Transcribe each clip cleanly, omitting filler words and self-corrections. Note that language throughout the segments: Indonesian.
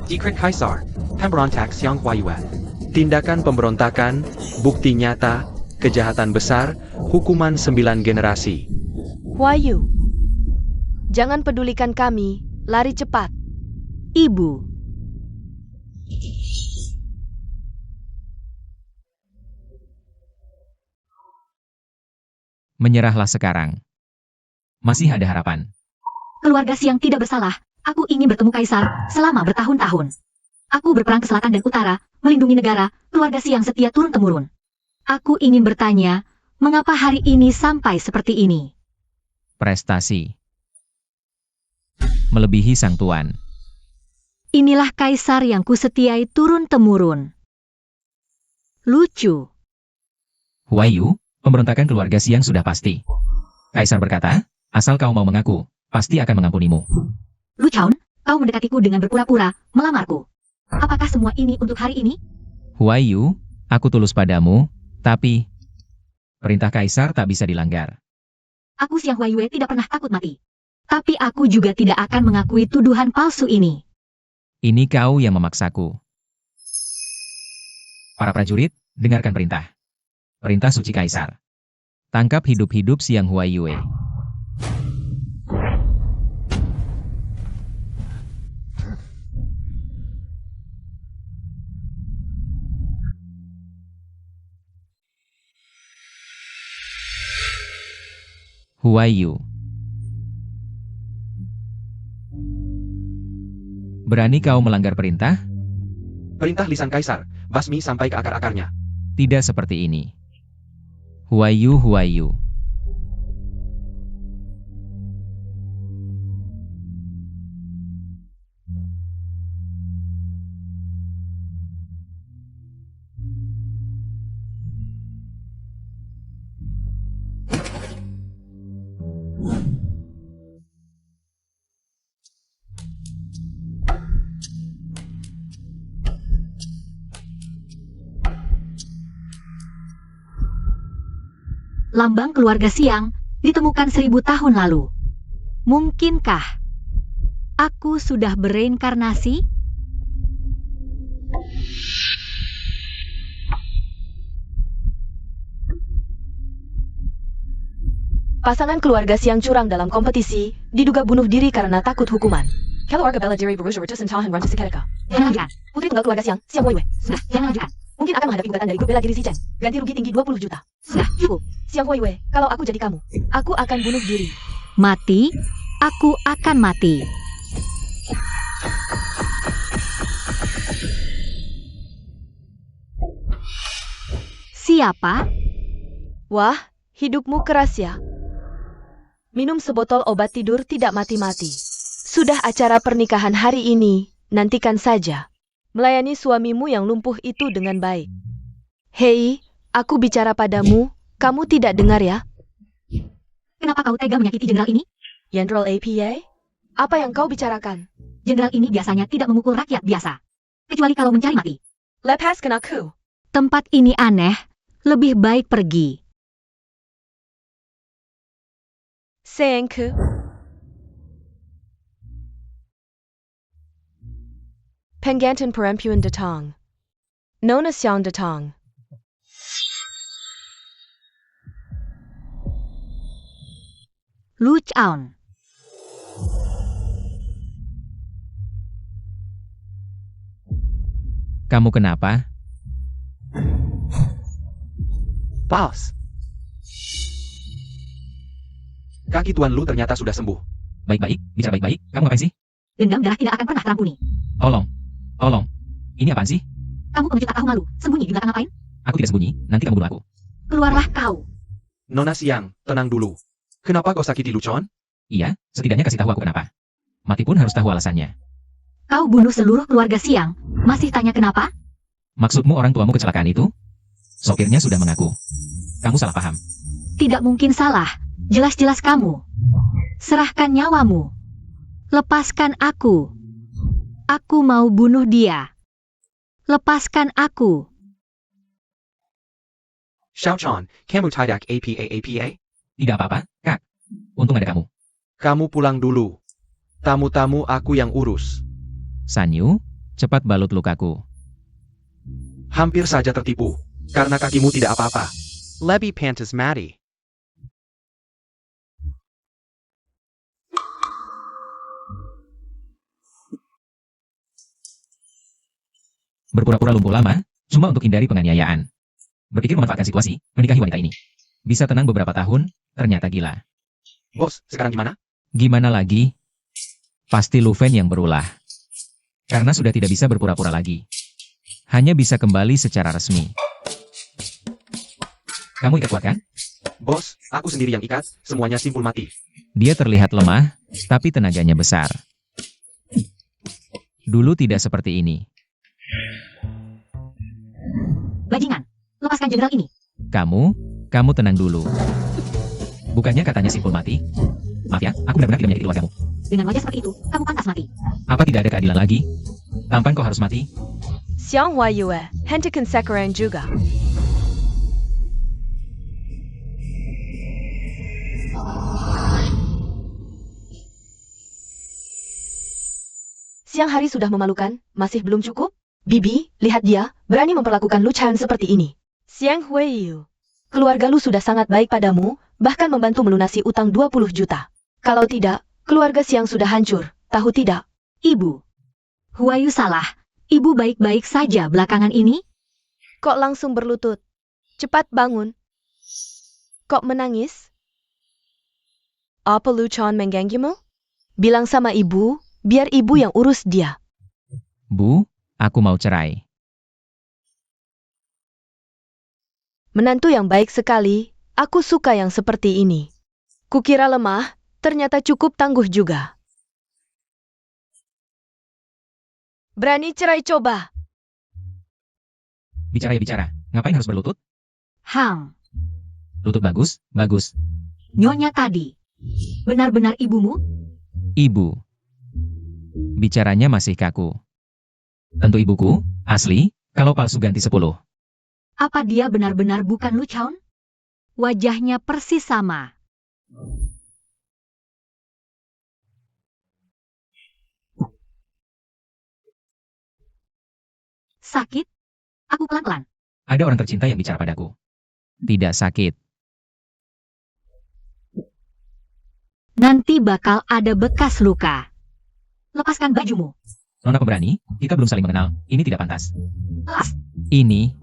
Secret Kaisar, pemberontak Xiang Huayue. Tindakan pemberontakan, bukti nyata, kejahatan besar, hukuman 9 generasi. Huayu, jangan pedulikan kami, lari cepat. Ibu. Menyerahlah sekarang. Masih ada harapan. Keluarga Xiang tidak bersalah. Aku ingin bertemu Kaisar selama bertahun-tahun. Aku berperang ke selatan dan utara, melindungi negara, keluarga Xiang setia turun-temurun. Aku ingin bertanya, mengapa hari ini sampai seperti ini? Prestasi. Melebihi sang tuan. Inilah Kaisar yang kusetiai turun-temurun. Lucu. Huayu, pemberontakan keluarga Xiang sudah pasti. Kaisar berkata, asal kau mau mengaku, pasti akan mengampunimu. Lu Chaun, kau mendekatiku dengan berpura-pura, melamarku. Apakah semua ini untuk hari ini? Huayu, aku tulus padamu, tapi perintah Kaisar tak bisa dilanggar. Aku Xiang Huaiyue tidak pernah takut mati. Tapi aku juga tidak akan mengakui tuduhan palsu ini. Ini kau yang memaksaku. Para prajurit, dengarkan perintah. Perintah suci Kaisar. Tangkap hidup-hidup Xiang Huaiyue. Huayu. Berani kau melanggar perintah? Perintah lisan Kaisar, basmi sampai ke akar-akarnya. Tidak seperti ini. Huayu. Lambang keluarga Xiang ditemukan 1000 tahun lalu. Mungkinkah aku sudah bereinkarnasi? Pasangan keluarga Xiang curang dalam kompetisi, diduga bunuh diri karena takut hukuman. Keluarga bela diri berusaha bertahan rancu seketika. Jangan lanjutkan. Putri tunggal keluarga Xiang, Xiang Huaiyue. Sudah, jangan lanjutkan. Mungkin akan menghadapi gugatan dari grup bela diri si Chen. Ganti rugi tinggi 20 juta. Sudah, cukup. Xiang Huaiyue, kalau aku jadi kamu, aku akan bunuh diri. Mati, aku akan mati. Siapa? Wah, hidupmu keras ya. Minum sebotol obat tidur tidak mati-mati. Sudah acara pernikahan hari ini, nantikan saja. Melayani suamimu yang lumpuh itu dengan baik. Hei, aku bicara padamu, kamu tidak dengar ya? Kenapa kau tega menyakiti jenderal ini? Jenderal APA? Apa yang kau bicarakan? Jenderal ini biasanya tidak memukul rakyat biasa. Kecuali kalau mencari mati. Lepaskan aku. Tempat ini aneh, lebih baik pergi. Sayangku. Penggantian perempuan datang. Nona Xiang datang. Lu Chaun. Kamu kenapa? Pals. Kaki Tuan Lu ternyata sudah sembuh. Baik-baik, bicara baik-baik. Kamu ngapain sih? Dendam darah tidak akan pernah terampuni. Tolong. Ini apaan sih? Kamu pengecut tak tahu malu. Sembunyi di belakang ngapain? Aku tidak sembunyi, nanti kamu bunuh aku. Keluarlah kau. Nona Xiang, tenang dulu. Kenapa kau sakiti Lu Chon? Iya, setidaknya kasih tahu aku kenapa. Mati pun harus tahu alasannya. Kau bunuh seluruh keluarga Xiang. Masih tanya kenapa? Maksudmu orang tuamu kecelakaan itu? Sopirnya sudah mengaku. Kamu salah paham. Tidak mungkin salah. Jelas-jelas kamu. Serahkan nyawamu. Lepaskan aku. Aku mau bunuh dia. Lepaskan aku. Xiao Chon, kamu tidak APA? Tidak apa-apa, Kak. Untung ada kamu. Kamu pulang dulu. Tamu-tamu aku yang urus. Sanyu, Cepat balut lukaku. Hampir saja tertipu, karena kakimu tidak apa-apa. Lebih pantas mati. Berpura-pura lumpuh lama, cuma untuk hindari penganiayaan. Berpikir memanfaatkan situasi, menikahi wanita ini. Bisa tenang beberapa tahun, ternyata gila. Bos, sekarang gimana? Gimana lagi? Pasti Luven yang berulah. Karena sudah tidak bisa berpura-pura lagi. Hanya bisa kembali secara resmi. Kamu ikat kuat kan? Bos, aku sendiri yang ikat, semuanya simpul mati. Dia terlihat lemah, tapi tenaganya besar. Dulu tidak seperti ini. Bajingan, lepaskan jenderal ini. Kamu tenang dulu. Bukannya katanya simpul mati? Maaf ya, aku benar-benar tidak menyakiti keluargamu. Dengan wajah seperti itu, kamu pantas mati. Apa tidak ada keadilan lagi? Tampan kau harus mati? Xiang Huayue, hentikan sekarang juga. Siang hari sudah memalukan, masih belum cukup? Bibi, lihat dia, berani memperlakukan Lu Chen seperti ini. Xiang Huiyu, keluarga Lu sudah sangat baik padamu, bahkan membantu melunasi utang 20 juta. Kalau tidak, keluarga Siang sudah hancur, tahu tidak? Ibu. Huayu salah. Ibu baik-baik saja belakangan ini. Kok langsung berlutut? Cepat bangun. Kok menangis? Apa Lu Chen mengganggumu? Bilang sama ibu, biar ibu yang urus dia. Bu, aku mau cerai. Menantu yang baik sekali, aku suka yang seperti ini. Kukira lemah, ternyata cukup tangguh juga. Berani cerai coba. Bicara ya bicara, ngapain harus berlutut? Hang, Lutut bagus, bagus. nyonya tadi. Benar-benar ibumu? Ibu. Bicaranya masih kaku. Tentu ibuku, asli, kalau palsu ganti 10. Apa dia benar-benar bukan Lu Chen? Wajahnya persis sama. Sakit? Aku pelan-pelan. Ada orang tercinta yang bicara padaku. Tidak sakit. Nanti bakal ada bekas luka. Lepaskan bajumu. Nona pemberani, kita belum saling mengenal. Ini tidak pantas. Lepas. Ini.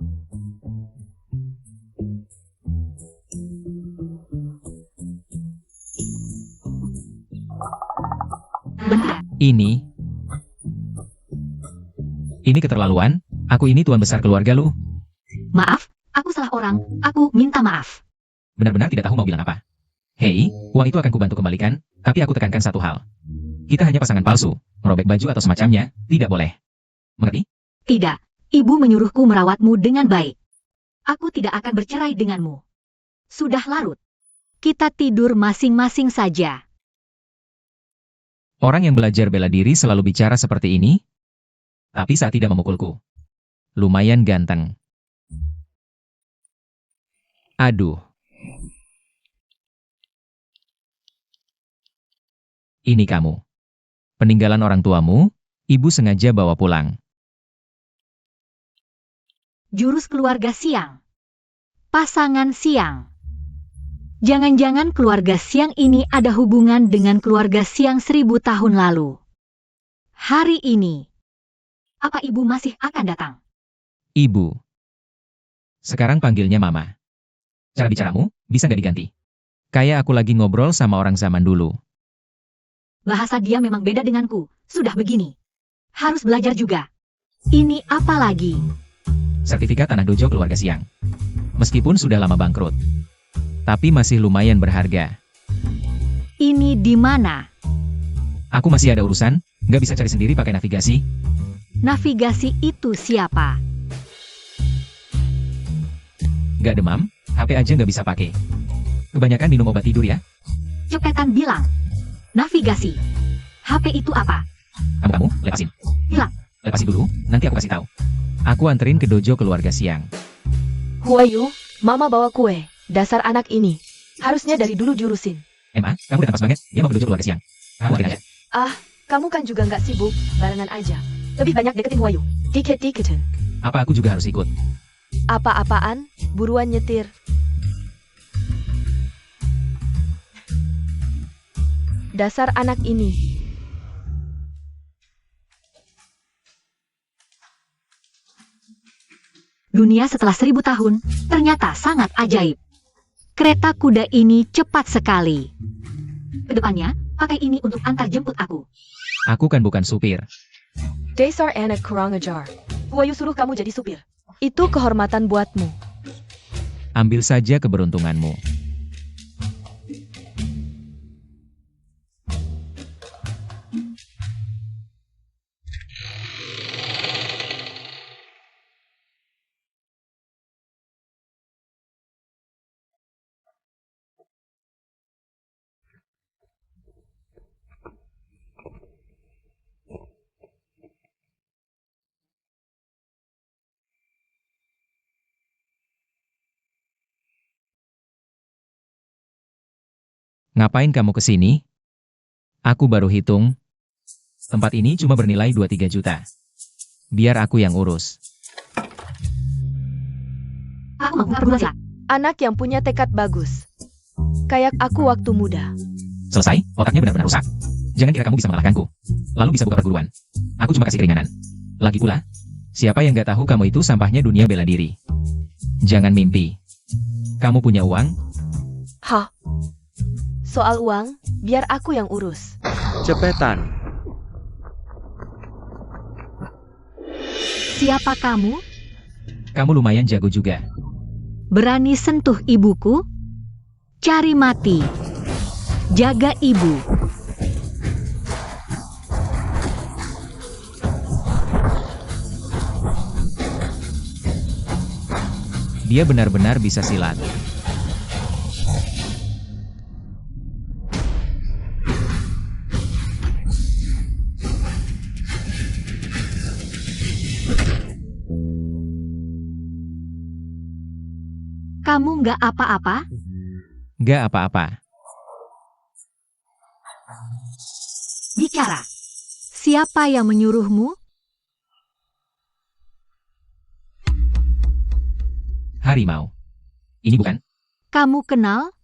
Benar. Ini keterlaluan. Aku ini tuan besar keluarga lu. Maaf, aku salah orang. Aku minta maaf. Benar-benar tidak tahu mau bilang apa. Hei, uang itu akan kubantu kembalikan, tapi aku tekankan satu hal. Kita hanya pasangan palsu, merobek baju atau semacamnya, tidak boleh. Mengerti? Tidak, ibu menyuruhku merawatmu dengan baik. Aku tidak akan bercerai denganmu. Sudah larut. Kita tidur masing-masing saja. Orang yang belajar bela diri selalu bicara seperti ini, tapi saat tidak memukulku. Lumayan ganteng. Aduh. Ini kamu. Peninggalan orang tuamu, ibu sengaja bawa pulang. Jurus keluarga Siang. Pasangan Siang. Jangan-jangan keluarga Siang ini ada hubungan dengan keluarga Siang 1000 tahun lalu. Hari ini, apa ibu masih akan datang? Ibu. Sekarang panggilnya mama. Cara bicaramu, bisa nggak diganti? Kayak aku lagi ngobrol sama orang zaman dulu. Bahasa dia memang beda denganku. Sudah begini. Harus belajar juga. Ini apa lagi? Sertifikat tanah dojo keluarga Siang. Meskipun sudah lama bangkrut, tapi masih lumayan berharga. Ini di mana? Aku masih ada urusan, nggak bisa cari sendiri pakai navigasi. Navigasi itu siapa? Nggak demam, HP aja nggak bisa pakai. Kebanyakan minum obat tidur ya. Copetan bilang. Navigasi. HP itu apa? Kamu, lepasin. Hilang. Lepasin dulu, nanti aku kasih tahu. Aku anterin ke dojo keluarga Siang. Huayu, mama bawa kue. Dasar anak ini. Harusnya dari dulu jurusin. Emma, kamu udah tampas banget, dia mau ke dojo keluarga Siang. Kamu anterin aja. Kamu kan juga nggak sibuk, barengan aja. Lebih banyak deketin Huayu. Dikit-diketin. Apa aku juga harus ikut? Apa-apaan? Buruan nyetir. Dasar anak ini. Dunia setelah 1000 tahun ternyata sangat ajaib. Kereta kuda ini cepat sekali. Kedepannya, pakai ini untuk antar jemput aku. Aku kan bukan supir. Dasar anak kurang ajar. Huayu suruh kamu jadi supir. Itu kehormatan buatmu. Ambil saja keberuntunganmu. Ngapain kamu kesini? Aku baru hitung. Tempat ini cuma bernilai 2-3 juta. Biar aku yang urus. Aku mau buka perguruan silat. Anak yang punya tekad bagus. Kayak aku waktu muda. Selesai, otaknya benar-benar rusak. Jangan kira kamu bisa mengalahkanku. Lalu bisa buka perguruan. Aku cuma kasih keringanan. Lagi pula, siapa yang gak tahu kamu itu sampahnya dunia bela diri. Jangan mimpi. Kamu punya uang? Hah? Soal uang, biar aku yang urus. Cepetan. Siapa kamu? Kamu lumayan jago juga. Berani sentuh ibuku? Cari mati. Jaga ibu. Dia benar-benar bisa silat. Kamu nggak apa-apa? Gak apa-apa. Bicara. Siapa yang menyuruhmu? Harimau. Ini bukan? Kamu kenal?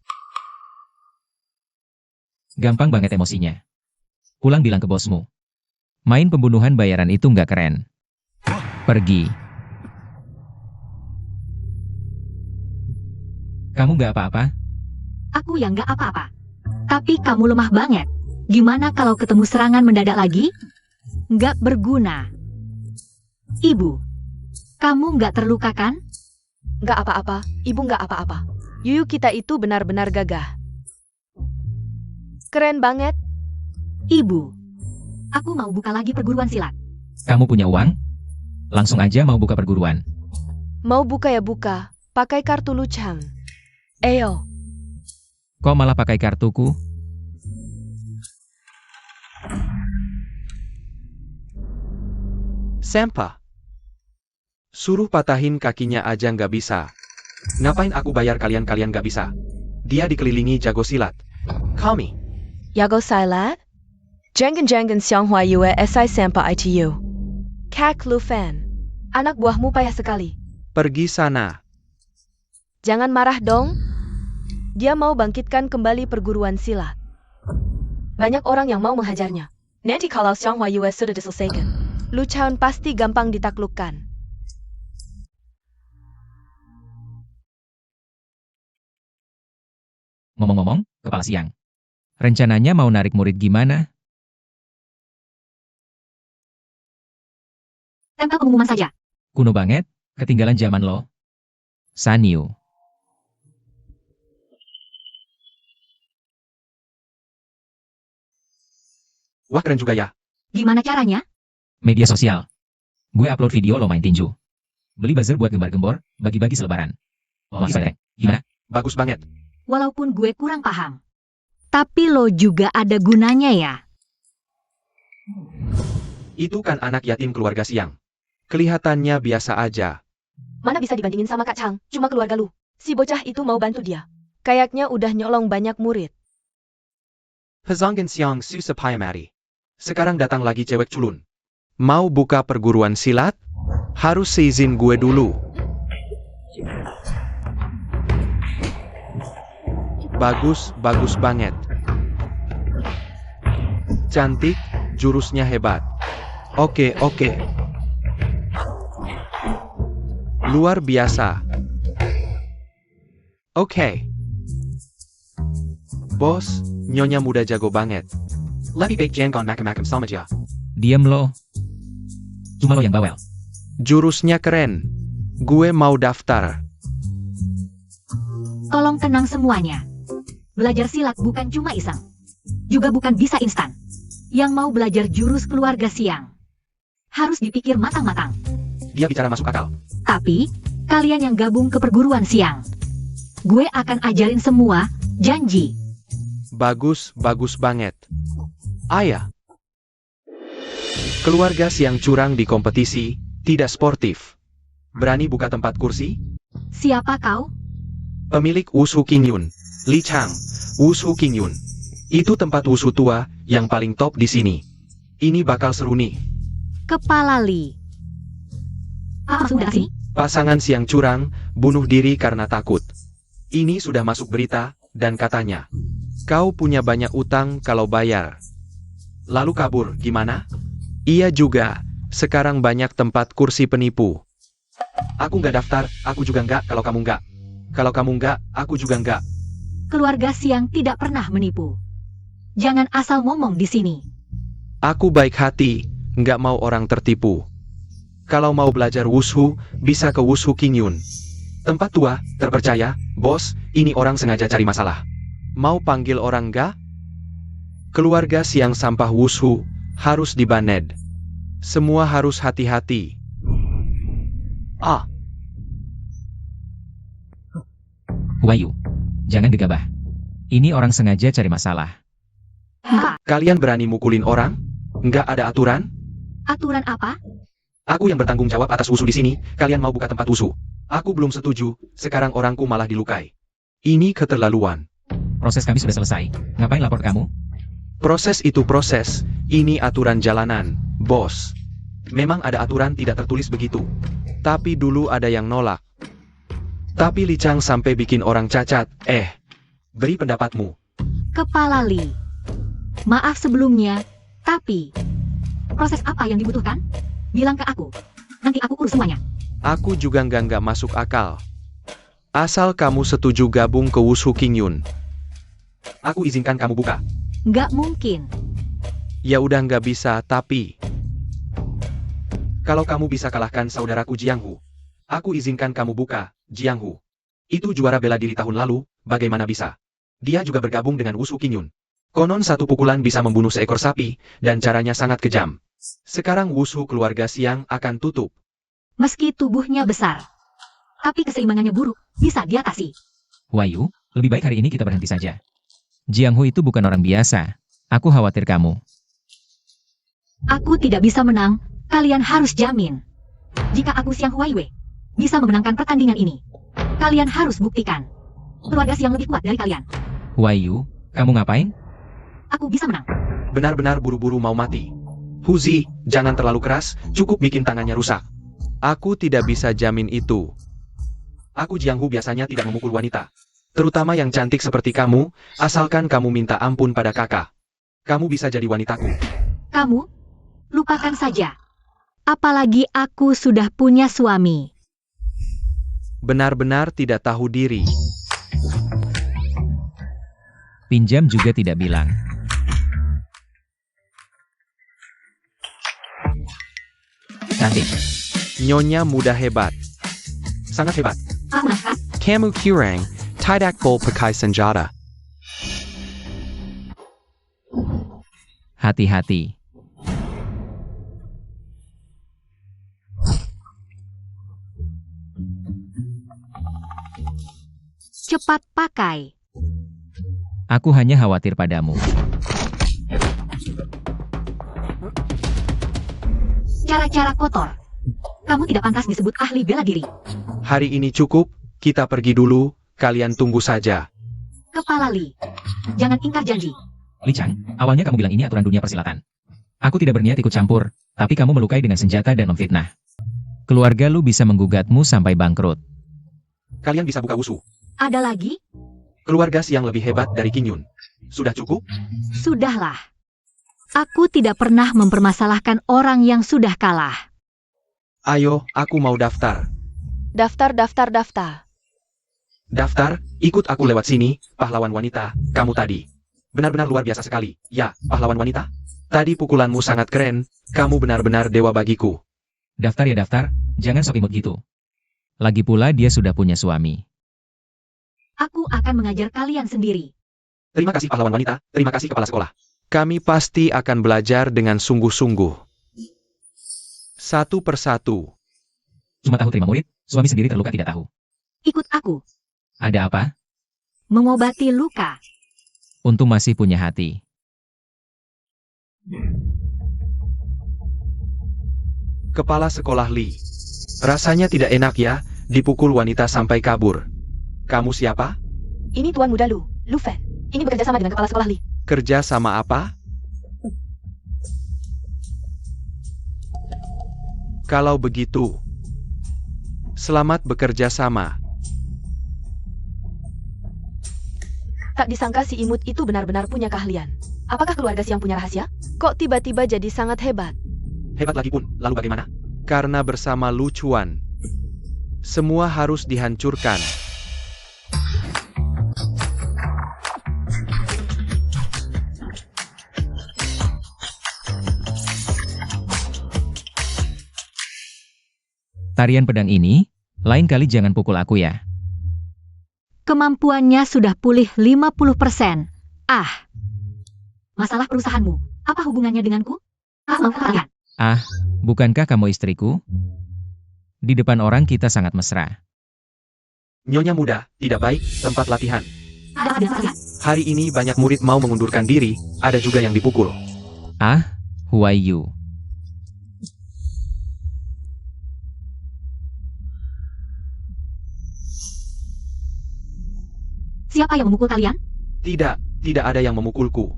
Gampang banget emosinya. Pulang bilang ke bosmu. Main pembunuhan bayaran itu nggak keren. Pergi. Kamu nggak apa-apa? Aku yang nggak apa-apa. Tapi kamu lemah banget. Gimana kalau ketemu serangan mendadak lagi? Nggak berguna. Ibu, kamu nggak terluka kan? Nggak apa-apa, ibu nggak apa-apa. Yuyu kita itu benar-benar gagah. Keren banget. Ibu, aku mau buka lagi perguruan silat. Kamu punya uang? Langsung aja mau buka perguruan. Mau buka ya buka, pakai kartu Lucang. Ayo. Kok malah pakai kartuku? Sempa. Suruh patahin kakinya aja nggak bisa. Ngapain aku bayar kalian-kalian nggak bisa? Dia dikelilingi jago silat. Kami. Yago silat? Jangan-jangan Xianghua Yue SI Sampa ITU. Kak Lu Fan. Anak buahmu payah sekali. Pergi sana. Jangan marah dong. Dia mau bangkitkan kembali perguruan silat. Banyak orang yang mau menghajarnya. Nanti kalau Xianghua Yue sudah diselesaikan, Lu Chaun pasti gampang ditaklukkan. Ngomong-ngomong, kepala siang. Rencananya mau narik murid gimana? Tempel pengumuman saja. Kuno banget, ketinggalan zaman lo. Sanyu. Wah keren juga ya. Gimana caranya? Media sosial. Gue upload video lo main tinju. Beli buzzer buat gembar-gembor, bagi-bagi selebaran. Oh, gimana? Bagus banget. Walaupun gue kurang paham. Tapi lo juga ada gunanya ya. Itu kan anak yatim keluarga Siang. Kelihatannya biasa aja. Mana bisa dibandingin sama Kak Chang, cuma keluarga lu. Si bocah itu mau bantu dia. Kayaknya udah nyolong banyak murid. Pezanggan Siang susah payah mati. Sekarang datang lagi cewek culun. Mau buka perguruan silat? Harus seizin gue dulu. Bagus, bagus banget. Cantik, jurusnya hebat. Oke. Luar biasa. Oke. Bos, Nyonya muda jago banget. Lebih baik jangan macam-macam sama dia. Diam lo. Cuma lo yang bawel. Jurusnya keren. Gue mau daftar. Tolong tenang semuanya. Belajar silat bukan cuma iseng. Juga bukan bisa instan. Yang mau belajar jurus keluarga siang harus dipikir matang-matang. Dia bicara masuk akal. Tapi, kalian yang gabung ke perguruan siang, gue akan ajarin semua, janji. Bagus banget. Ayah. Keluarga siang curang di kompetisi, tidak sportif. Berani buka tempat kursi? Siapa kau? Pemilik Wushu Qingyun, Li Chang, Wushu Qingyun. Itu tempat wushu tua, yang paling top di sini. Ini bakal seru nih. Kepala Li. Apa maksud dari sini? Pasangan siang curang, bunuh diri karena takut. Ini sudah masuk berita, dan katanya, kau punya banyak utang kalau bayar. Lalu kabur, gimana? Iya juga, sekarang banyak tempat kursi penipu. Aku nggak daftar, aku juga nggak kalau kamu nggak. Kalau kamu nggak, aku juga nggak. Keluarga siang tidak pernah menipu. Jangan asal ngomong di sini. Aku baik hati, nggak mau orang tertipu. Kalau mau belajar wushu, bisa ke Wushu Qingyun. Tempat tua, terpercaya, bos, ini orang sengaja cari masalah. Mau panggil orang nggak? Keluarga siang sampah wushu, harus dibaned. Semua harus hati-hati. Huayu, jangan gegabah. Ini orang sengaja cari masalah. Kalian berani mukulin orang? Nggak ada aturan? Aturan apa? Aku yang bertanggung jawab atas wushu di sini, kalian mau buka tempat wushu. Aku belum setuju, sekarang orangku malah dilukai. Ini keterlaluan. Proses kami sudah selesai. Ngapain lapor ke kamu? Proses itu proses, ini aturan jalanan, bos. Memang ada aturan tidak tertulis begitu. Tapi dulu ada yang nolak. Tapi Li Chang sampai bikin orang cacat. Beri pendapatmu. Kepala Li. Maaf sebelumnya, tapi proses apa yang dibutuhkan? Bilang ke aku. Nanti aku urus semuanya. Aku juga nggak masuk akal. Asal kamu setuju gabung ke Wushu Qingyun, aku izinkan kamu buka. Nggak mungkin. Ya udah nggak bisa, tapi kalau kamu bisa kalahkan saudaraku Jianghu, aku izinkan kamu buka. Jianghu itu juara bela diri tahun lalu, bagaimana bisa? Dia juga bergabung dengan Wushu Qingyun. Konon satu pukulan bisa membunuh seekor sapi, dan caranya sangat kejam. Sekarang wushu keluarga siang akan tutup. Meski tubuhnya besar, tapi keseimbangannya buruk, bisa diatasi. Huayu, lebih baik hari ini kita berhenti saja. Jianghu itu bukan orang biasa. Aku khawatir kamu. Aku tidak bisa menang, kalian harus jamin. Jika aku Siang Huaiwei bisa memenangkan pertandingan ini, kalian harus buktikan. Keluarga Siang lebih kuat dari kalian. Huayu, kamu ngapain? Aku bisa menang. Benar-benar buru-buru mau mati. Huzi, jangan terlalu keras, cukup bikin tangannya rusak. Aku tidak bisa jamin itu. Aku Jianghu biasanya tidak memukul wanita. Terutama yang cantik seperti kamu, asalkan kamu minta ampun pada kakak. Kamu bisa jadi wanitaku. Kamu? Lupakan saja. Apalagi aku sudah punya suami. Benar-benar tidak tahu diri. Pinjam juga tidak bilang. Cantik. Nyonya muda hebat. Sangat hebat. Kamu kurang, tidak pakai senjata. Hati-hati. Cepat pakai. Aku hanya khawatir padamu. Cara-cara kotor. Kamu tidak pantas disebut ahli bela diri. Hari ini cukup, kita pergi dulu, kalian tunggu saja. Kepala Li. Jangan ingkar janji. Li Chang, awalnya kamu bilang ini aturan dunia persilatan. Aku tidak berniat ikut campur, tapi kamu melukai dengan senjata dan memfitnah. Keluarga lu bisa menggugatmu sampai bangkrut. Kalian bisa buka wusu. Ada lagi? Keluarga Siang lebih hebat dari King Yun. Sudah cukup? Sudahlah. Aku tidak pernah mempermasalahkan orang yang sudah kalah. Ayo, aku mau daftar. Daftar, daftar, daftar. Daftar, ikut aku lewat sini, pahlawan wanita, kamu tadi. Benar-benar luar biasa sekali. Ya, pahlawan wanita. Tadi pukulanmu sangat keren, kamu benar-benar dewa bagiku. Daftar ya daftar, jangan sok imut gitu. Lagi pula dia sudah punya suami. Aku akan mengajar kalian sendiri. Terima kasih pahlawan wanita, terima kasih kepala sekolah. Kami pasti akan belajar dengan sungguh-sungguh. Satu persatu. Cuma tahu terima murid, suami sendiri terluka tidak tahu. Ikut aku. Ada apa? Mengobati luka. Untung masih punya hati. Kepala sekolah Lee. Rasanya tidak enak ya, dipukul wanita sampai kabur. Kamu siapa? Ini Tuan Muda Lu, Lu Fan. Ini bekerja sama dengan kepala sekolah Li. Kerja sama apa? Kalau begitu, selamat bekerja sama. Tak disangka si imut itu benar-benar punya keahlian. Apakah keluarga Siang punya rahasia? Kok tiba-tiba jadi sangat hebat? Hebat lagi pun, lalu bagaimana? Karena bersama Lu Chuan, semua harus dihancurkan. Tarian pedang ini, lain kali jangan pukul aku ya. Kemampuannya sudah pulih 50%. Ah. Masalah perusahaanmu, apa hubungannya denganku? Mau kalian? Ah, bukankah kamu istriku? Di depan orang kita sangat mesra. Nyonya muda, tidak baik, tempat latihan. Ada kalian? Hari ini banyak murid mau mengundurkan diri, ada juga yang dipukul. Ah, Huai Yu. Siapa yang memukul kalian? Tidak ada yang memukulku.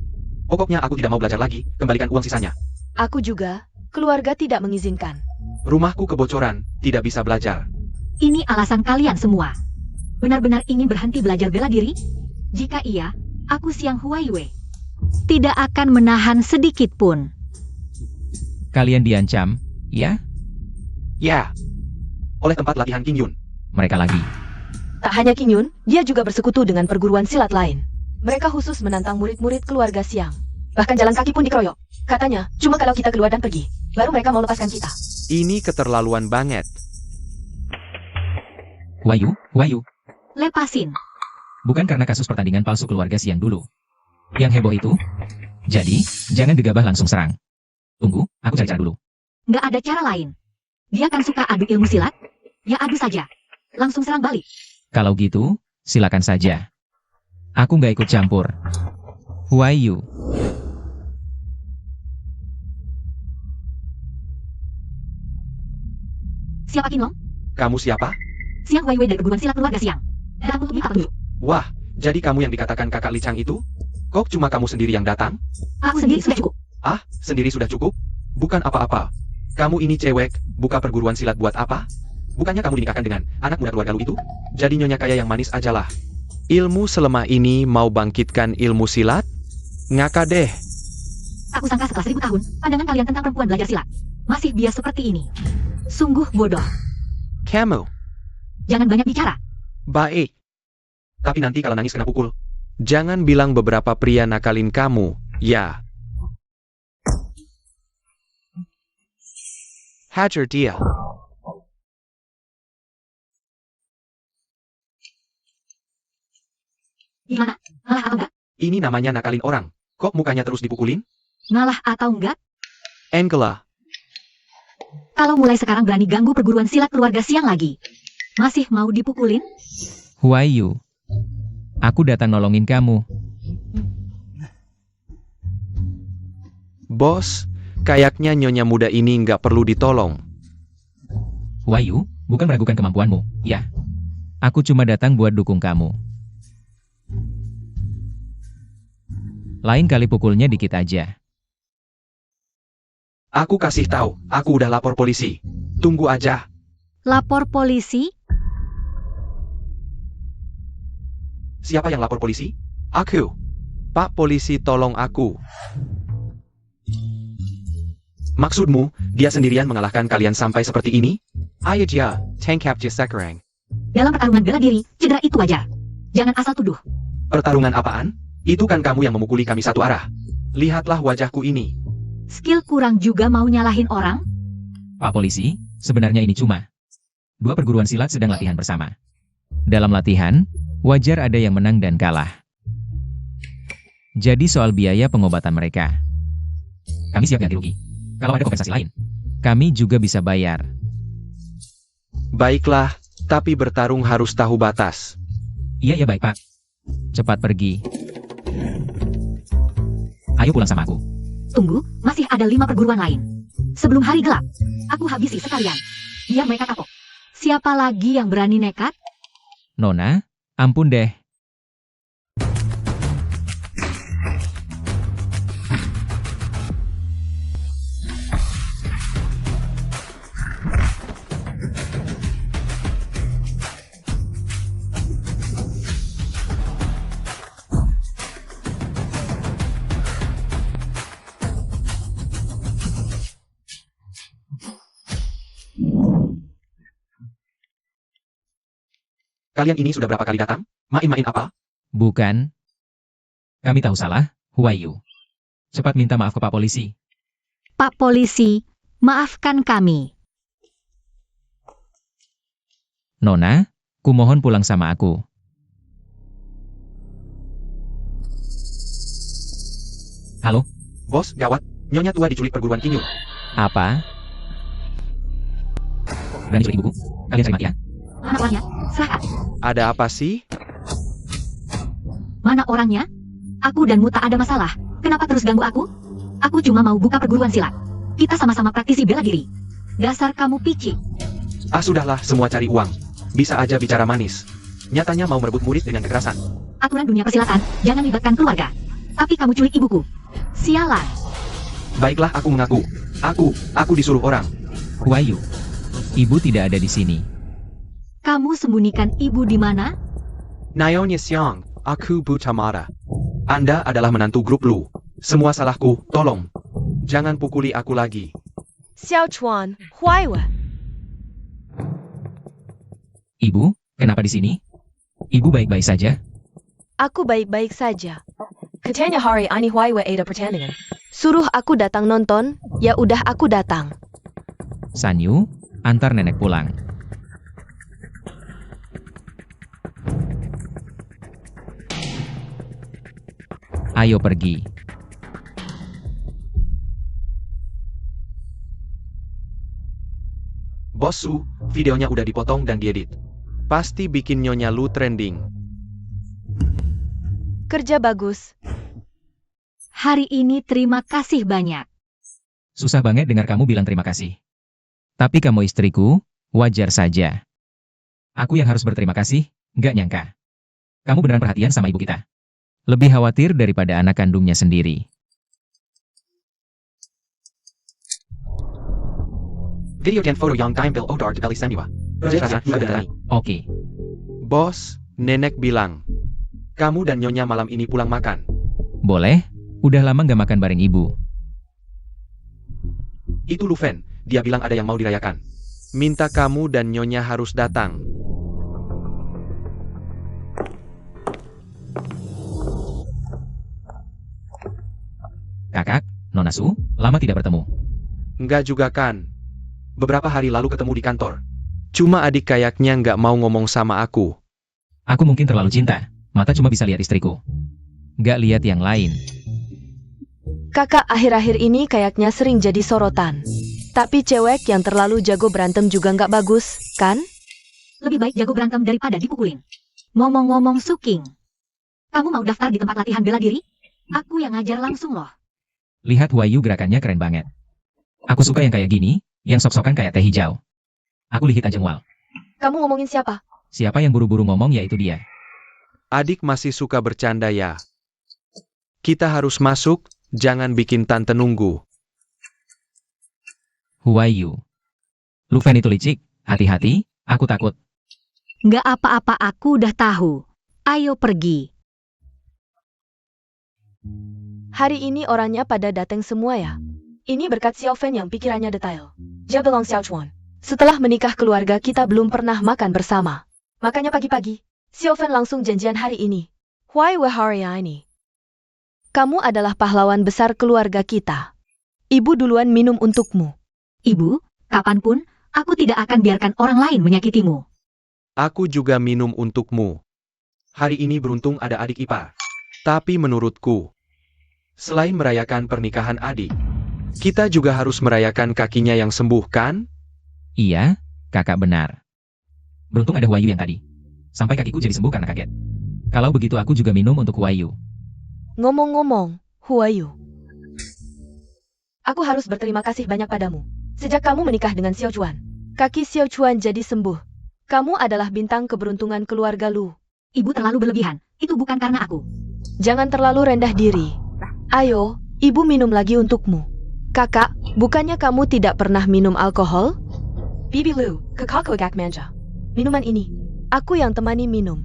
Pokoknya aku tidak mau belajar lagi, kembalikan uang sisanya. Aku juga, keluarga tidak mengizinkan. Rumahku kebocoran, tidak bisa belajar. Ini alasan kalian semua. Benar-benar ingin berhenti belajar bela diri? Jika iya, aku Siang Huaiwei. Tidak akan menahan sedikit pun. Kalian diancam, ya? Ya. Oleh tempat latihan King Yun. Mereka lagi. Tak hanya King Yun, dia juga bersekutu dengan perguruan silat lain. Mereka khusus menantang murid-murid keluarga Siang. Bahkan jalan kaki pun dikeroyok. Katanya, cuma kalau kita keluar dan pergi, baru mereka mau lepaskan kita. Ini keterlaluan banget. Huai Yu. Lepasin. Bukan karena kasus pertandingan palsu keluarga Siang dulu. Yang heboh itu. Jadi, jangan gegabah langsung serang. Tunggu, aku cari cara dulu. Nggak ada cara lain. Dia kan suka adu ilmu silat? Ya adu saja. Langsung serang balik. Kalau gitu, silakan saja. Aku nggak ikut campur. Huai Yu. Siapa Kinlong? Kamu siapa? Siang Huaiwei dari perguruan silat keluarga Siang. Datang untuk minta petunjuk. Wah, jadi kamu yang dikatakan kakak Licang itu? Kok cuma kamu sendiri yang datang? Aku sendiri sudah cukup. Ah, sendiri sudah cukup? Bukan apa-apa. Kamu ini cewek, buka perguruan silat buat apa? Bukannya kamu dinikahkan dengan anak muda keluarga Lu itu? Jadi nyonya kaya yang manis ajalah. Ilmu selemah ini mau bangkitkan ilmu silat? Ngaka deh. Aku sangka setelah 1000 tahun, pandangan kalian tentang perempuan belajar silat masih bias seperti ini. Sungguh bodoh. Kamu. Jangan banyak bicara. Baik. Tapi nanti kalau nangis kena pukul. Jangan bilang beberapa pria nakalin kamu, ya. Hajar dia. Gimana? Ngalah atau enggak? Ini namanya nakalin orang. Kok mukanya terus dipukulin? Ngalah atau enggak? Angela. Kalau mulai sekarang berani ganggu perguruan silat keluarga Siang lagi, masih mau dipukulin? Huai Yu. Aku datang nolongin kamu. Bos, kayaknya nyonya muda ini nggak perlu ditolong. Huai Yu, bukan meragukan kemampuanmu, ya. Aku cuma datang buat dukung kamu. Lain kali pukulnya dikit aja. Aku kasih tahu, aku udah lapor polisi. Tunggu aja. Lapor polisi? Siapa yang lapor polisi? Aku. Pak polisi, tolong aku. Maksudmu, dia sendirian mengalahkan kalian sampai seperti ini? Ayo dia, tangkap dia sekarang. Dalam pertarungan bela diri, cedera itu wajar. Jangan asal tuduh. Pertarungan apaan? Itu kan kamu yang memukuli kami satu arah. Lihatlah wajahku ini. Skill kurang juga mau nyalahin orang? Pak polisi, sebenarnya ini cuma 2 perguruan silat sedang latihan bersama. Dalam latihan, wajar ada yang menang dan kalah. Jadi soal biaya pengobatan mereka, kami siap ganti rugi. Kalau ada kompensasi lain, kami juga bisa bayar. Baiklah, tapi bertarung harus tahu batas. Iya baik Pak. Cepat pergi. Ayo pulang sama aku. Tunggu, masih ada 5 perguruan lain. Sebelum hari gelap, aku habisi sekalian. Biar mereka kapok. Siapa lagi yang berani nekat? Nona, ampun deh. Kalian ini sudah berapa kali datang? Main-main apa? Bukan. Kami tahu salah, Huayu. Cepat minta maaf ke Pak polisi. Pak polisi, maafkan kami. Nona, kumohon pulang sama aku. Halo, Bos, gawat. Nyonya tua diculik perguruan Kinyul. apa? Berani culik ibuku? Kalian cari mati ya? Mana orangnya? Serahkan. Ada apa sih? Mana orangnya? Aku dan Mu tak ada masalah. Kenapa terus ganggu aku? Aku cuma mau buka perguruan silat. Kita sama-sama praktisi bela diri. Dasar kamu picik. Ah sudahlah, semua cari uang. Bisa aja bicara manis. Nyatanya mau merebut murid dengan kekerasan. Aturan dunia persilatan, jangan libatkan keluarga. Tapi kamu culik ibuku. Sialan. Baiklah, aku mengaku. Aku disuruh orang. Huayu, ibu tidak ada di sini. Kamu sembunyikan ibu di mana? Naonya Siang, aku Butamara. Anda adalah menantu grup Lu. Semua salahku, tolong. Jangan pukuli aku lagi. Xiao Chuan, Huaiwa. Ibu, kenapa di sini? Ibu baik-baik saja? Aku baik-baik saja. Katanya hari ini Huaiwa ada pertandingan. Suruh aku datang nonton, ya udah aku datang. Sanyu, antar nenek pulang. Ayo pergi. Bos Su, videonya udah dipotong dan diedit. Pasti bikin Nyonya Lu trending. Kerja bagus. Hari ini terima kasih banyak. Susah banget dengar kamu bilang terima kasih. Tapi kamu istriku, wajar saja. Aku yang harus berterima kasih, nggak nyangka. Kamu beneran perhatian sama ibu kita. Lebih khawatir daripada anak kandungnya sendiri. Video dan foto yang diambil Odar di Elisaniwa. Oke, Bos, nenek bilang. Kamu dan Nyonya malam ini pulang makan. boleh. Udah lama nggak makan bareng ibu. Itu Lufen, dia bilang ada yang mau dirayakan. Minta kamu dan Nyonya harus datang. Kakak, Nona Su, lama tidak bertemu. Enggak juga kan. Beberapa hari lalu ketemu di kantor. Cuma adik kayaknya nggak mau ngomong sama aku. Aku mungkin terlalu cinta. Mata cuma bisa lihat istriku. Nggak lihat yang lain. Kakak akhir-akhir ini kayaknya sering jadi sorotan. Tapi cewek yang terlalu jago berantem juga nggak bagus, kan? Lebih baik jago berantem daripada dipukulin. Ngomong-ngomong Suking. Kamu mau daftar di tempat latihan bela diri? Aku yang ngajar langsung loh. Lihat Huayu gerakannya keren banget. Aku suka yang kayak gini, yang sok-sokan kayak teh hijau. Aku Lihit Ajengwal. Kamu ngomongin siapa? Siapa yang buru-buru ngomong yaitu dia. Adik masih suka bercanda ya. Kita harus masuk, jangan bikin tante nunggu. Huayu. Lufen itu licik, hati-hati, aku takut. Nggak apa-apa, aku udah tahu. Ayo pergi. Hari ini orangnya pada datang semua ya. Ini berkat Xiao Fen yang pikirannya detail. Dia bilang Xiao Chuan. Setelah menikah keluarga kita belum pernah makan bersama. Makanya pagi-pagi, Xiao Fen langsung janjian hari ini. Why hari ini? Kamu adalah pahlawan besar keluarga kita. Ibu duluan minum untukmu. Ibu, kapanpun, aku tidak akan biarkan orang lain menyakitimu. Aku juga minum untukmu. Hari ini beruntung ada adik ipar. Tapi menurutku, selain merayakan pernikahan adik, kita juga harus merayakan kakinya yang sembuh, kan? Iya, kakak benar. Beruntung ada Huayu yang tadi. Sampai kakiku jadi sembuh karena kaget. Kalau begitu aku juga minum untuk Huayu. Ngomong-ngomong, Huayu. Aku harus berterima kasih banyak padamu. Sejak kamu menikah dengan Xiao Chuan, kaki Xiao Chuan jadi sembuh. Kamu adalah bintang keberuntungan keluarga Lu. Ibu terlalu berlebihan. Itu bukan karena aku. Jangan terlalu rendah diri. Ayo, ibu minum lagi untukmu. Kakak, bukannya kamu tidak pernah minum alkohol? Bibi Lu, kakakku agak manja. Minuman ini, aku yang temani minum.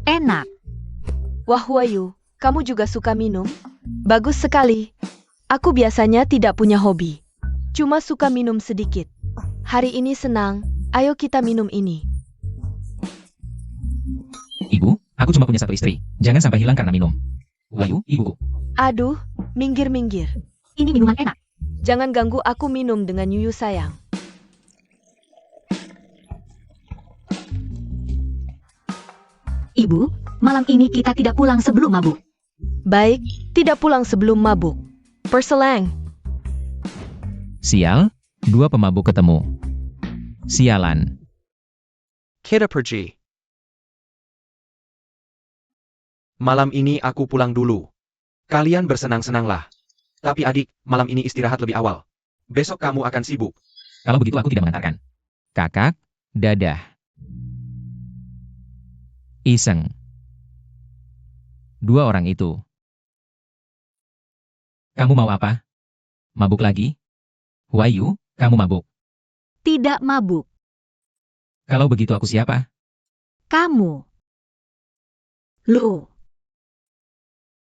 Enak. Wah Huayu, kamu juga suka minum? Bagus sekali. Aku biasanya tidak punya hobi. Cuma suka minum sedikit. Hari ini senang, ayo kita minum ini. Ibu, aku cuma punya satu istri. Jangan sampai hilang karena minum. Huayu, ibuku. Aduh, minggir-minggir. Ini minuman enak. Jangan ganggu aku minum dengan Yuyu sayang. Ibu, malam ini kita tidak pulang sebelum mabuk. Baik, tidak pulang sebelum mabuk. Perselang. Sial, dua pemabuk ketemu. Sialan. Kita pergi. Malam ini aku pulang dulu. Kalian bersenang-senanglah. Tapi adik, malam ini istirahat lebih awal. Besok kamu akan sibuk. Kalau begitu aku tidak mengantarkan. Kakak, dadah. Iseng. Dua orang itu. Kamu mau apa? Mabuk lagi? Huayu, kamu mabuk. Tidak mabuk. Kalau begitu aku siapa? Kamu. Lu.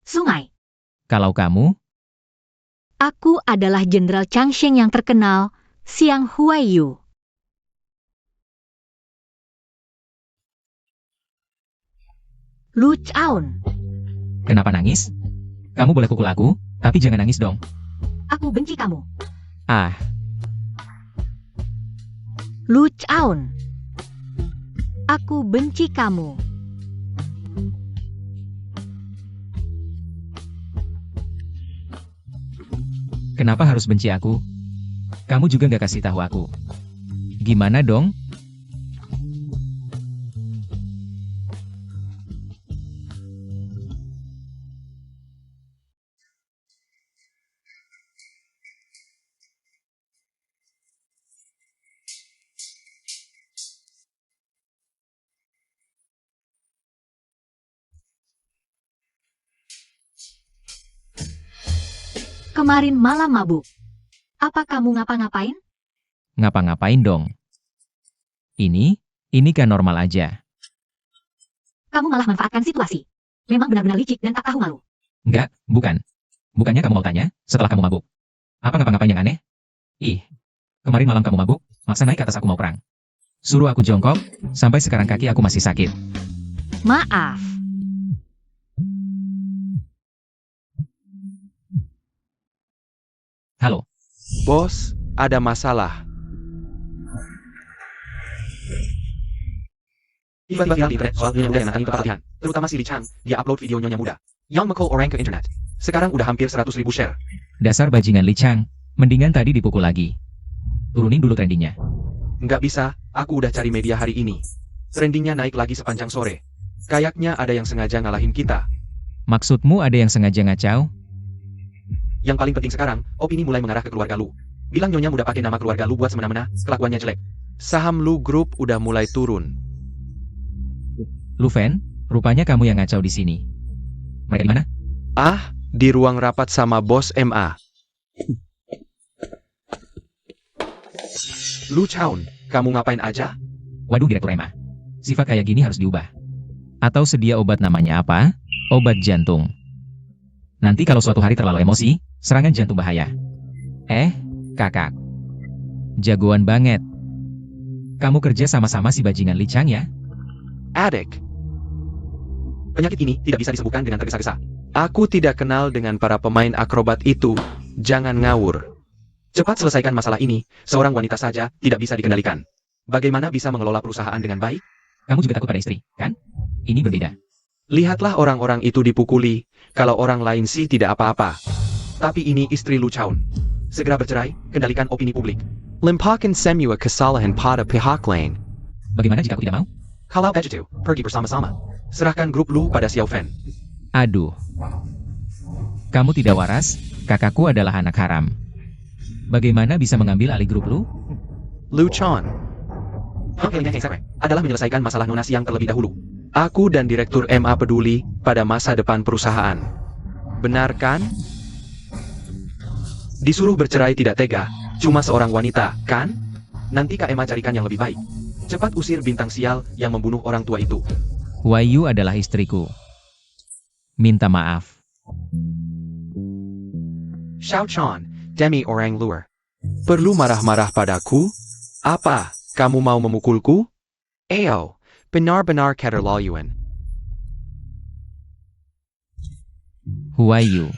Sungai. Kalau kamu, Aku adalah Jenderal Changsheng yang terkenal, Xiang Huayu. Lu Chaun. kenapa nangis? Kamu boleh pukul aku, tapi jangan nangis dong. Aku benci kamu. Ah, Lu Chaun. Aku benci kamu. kenapa harus benci aku? Kamu juga nggak kasih tahu aku. Gimana dong? Kemarin malam mabuk. Apa kamu ngapa-ngapain? Ngapa-ngapain dong? Ini kan normal aja. Kamu malah manfaatkan situasi. Memang benar-benar licik dan tak tahu malu. Enggak, bukan. Bukannya kamu mau tanya, setelah kamu mabuk. Apa ngapa-ngapain yang aneh? Ih, kemarin malam kamu mabuk, maksa naik ke atas aku mau perang. Suruh aku jongkok, sampai sekarang kaki aku masih sakit. Maaf. Halo, Bos, ada masalah. Tiba-tiba viral di internet soal nyonya muda yang nantangin kepelatihan. Terutama si Li Chang, dia upload video nyonya muda. Yang mengcall orang ke internet. Sekarang udah hampir 100.000 share. dasar bajingan Li Chang, mendingan tadi dipukul lagi. Turunin dulu trendingnya. Nggak bisa, aku udah cari media hari ini. Trendingnya naik lagi sepanjang sore. Kayaknya ada yang sengaja ngalahin kita. Maksudmu ada yang sengaja ngacau? Yang paling penting sekarang, opini mulai mengarah ke keluarga Lu. Bilang nyonya muda pakai nama keluarga Lu buat semena-mena, kelakuannya jelek. Saham Lu Group udah mulai turun. Lufen, rupanya kamu yang ngacau di sini. Mereka di mana? Ah, di ruang rapat sama bos MA. Lu Chaun, kamu ngapain aja? Waduh Direktur Emma. Sifat kayak gini harus diubah. Atau sedia obat namanya apa? Obat jantung. Nanti kalau suatu hari terlalu emosi, serangan jantung bahaya. Kakak. Jagoan banget. Kamu kerja sama-sama si bajingan Li Chang ya? Adik. Penyakit ini tidak bisa disembuhkan dengan tergesa-gesa. Aku tidak kenal dengan para pemain akrobat itu. Jangan ngawur. Cepat selesaikan masalah ini, seorang wanita saja tidak bisa dikendalikan. Bagaimana bisa mengelola perusahaan dengan baik? Kamu juga takut pada istri, kan? Ini berbeda. Lihatlah orang-orang itu dipukuli, kalau orang lain sih tidak apa-apa. Tapi ini istri Lu Chaun. Segera bercerai, kendalikan opini publik. Limpahkan semua kesalahan pada pihak lain. Bagaimana jika aku tidak mau? Kalau begitu, pergi bersama-sama. Serahkan grup Lu pada Xiao Fen. Aduh. Kamu tidak waras, kakakku adalah anak haram. Bagaimana bisa mengambil alih grup Lu? Lu Chaun. Pilihannya yang saya adalah menyelesaikan masalah Nona Siang terlebih dahulu. Aku dan Direktur MA peduli pada masa depan perusahaan. Benar kan? Disuruh bercerai tidak tega, cuma seorang wanita, kan? Nanti Kak Emma carikan yang lebih baik. Cepat usir bintang sial yang membunuh orang tua itu. Wayu adalah istriku. Minta maaf. Xiao Chan, demi orang luar. Perlu marah-marah padaku? Apa? Kamu mau memukulku? Ayo, benar-benar keterlaluan. Wayu.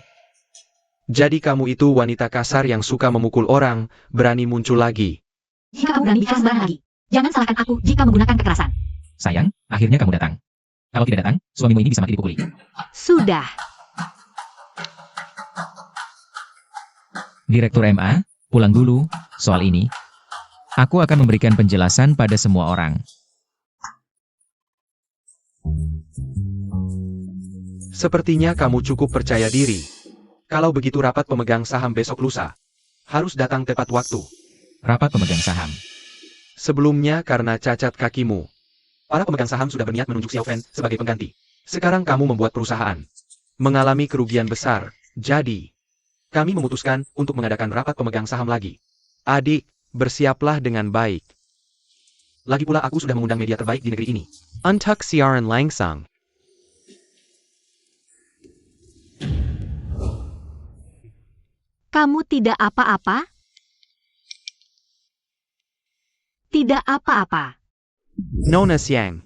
Jadi kamu itu wanita kasar yang suka memukul orang, berani muncul lagi. Jika kamu berani bicara sembarangan lagi, jangan salahkan aku jika menggunakan kekerasan. Sayang, akhirnya kamu datang. Kalau tidak datang, suamimu ini bisa mati dipukuli. Sudah. Direktur MA, pulang dulu. Soal ini, aku akan memberikan penjelasan pada semua orang. Sepertinya kamu cukup percaya diri. Kalau begitu rapat pemegang saham besok lusa. Harus datang tepat waktu. Rapat pemegang saham. Sebelumnya karena cacat kakimu. Para pemegang saham sudah berniat menunjuk Xiao Fen sebagai pengganti. Sekarang kamu membuat perusahaan mengalami kerugian besar. Jadi, kami memutuskan untuk mengadakan rapat pemegang saham lagi. Adik, bersiaplah dengan baik. Lagi pula aku sudah mengundang media terbaik di negeri ini. Untuk siaran langsung. Kamu tidak apa-apa? Tidak apa-apa. Nona Siang.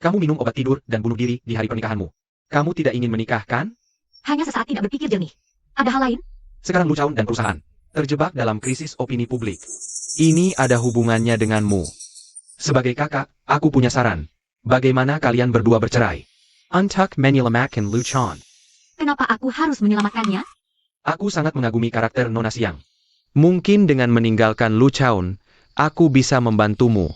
Kamu minum obat tidur dan bunuh diri di hari pernikahanmu. Kamu tidak ingin menikah, kan? Hanya sesaat tidak berpikir jernih. Ada hal lain? Sekarang Lu Chaun dan perusahaan terjebak dalam krisis opini publik. Ini ada hubungannya denganmu. Sebagai kakak, aku punya saran. Bagaimana kalian berdua bercerai? Untuk menyelamatkan Lu Chaun. Kenapa aku harus menyelamatkannya? Aku sangat mengagumi karakter Nona Siang. Mungkin dengan meninggalkan Lu Chaun, aku bisa membantumu.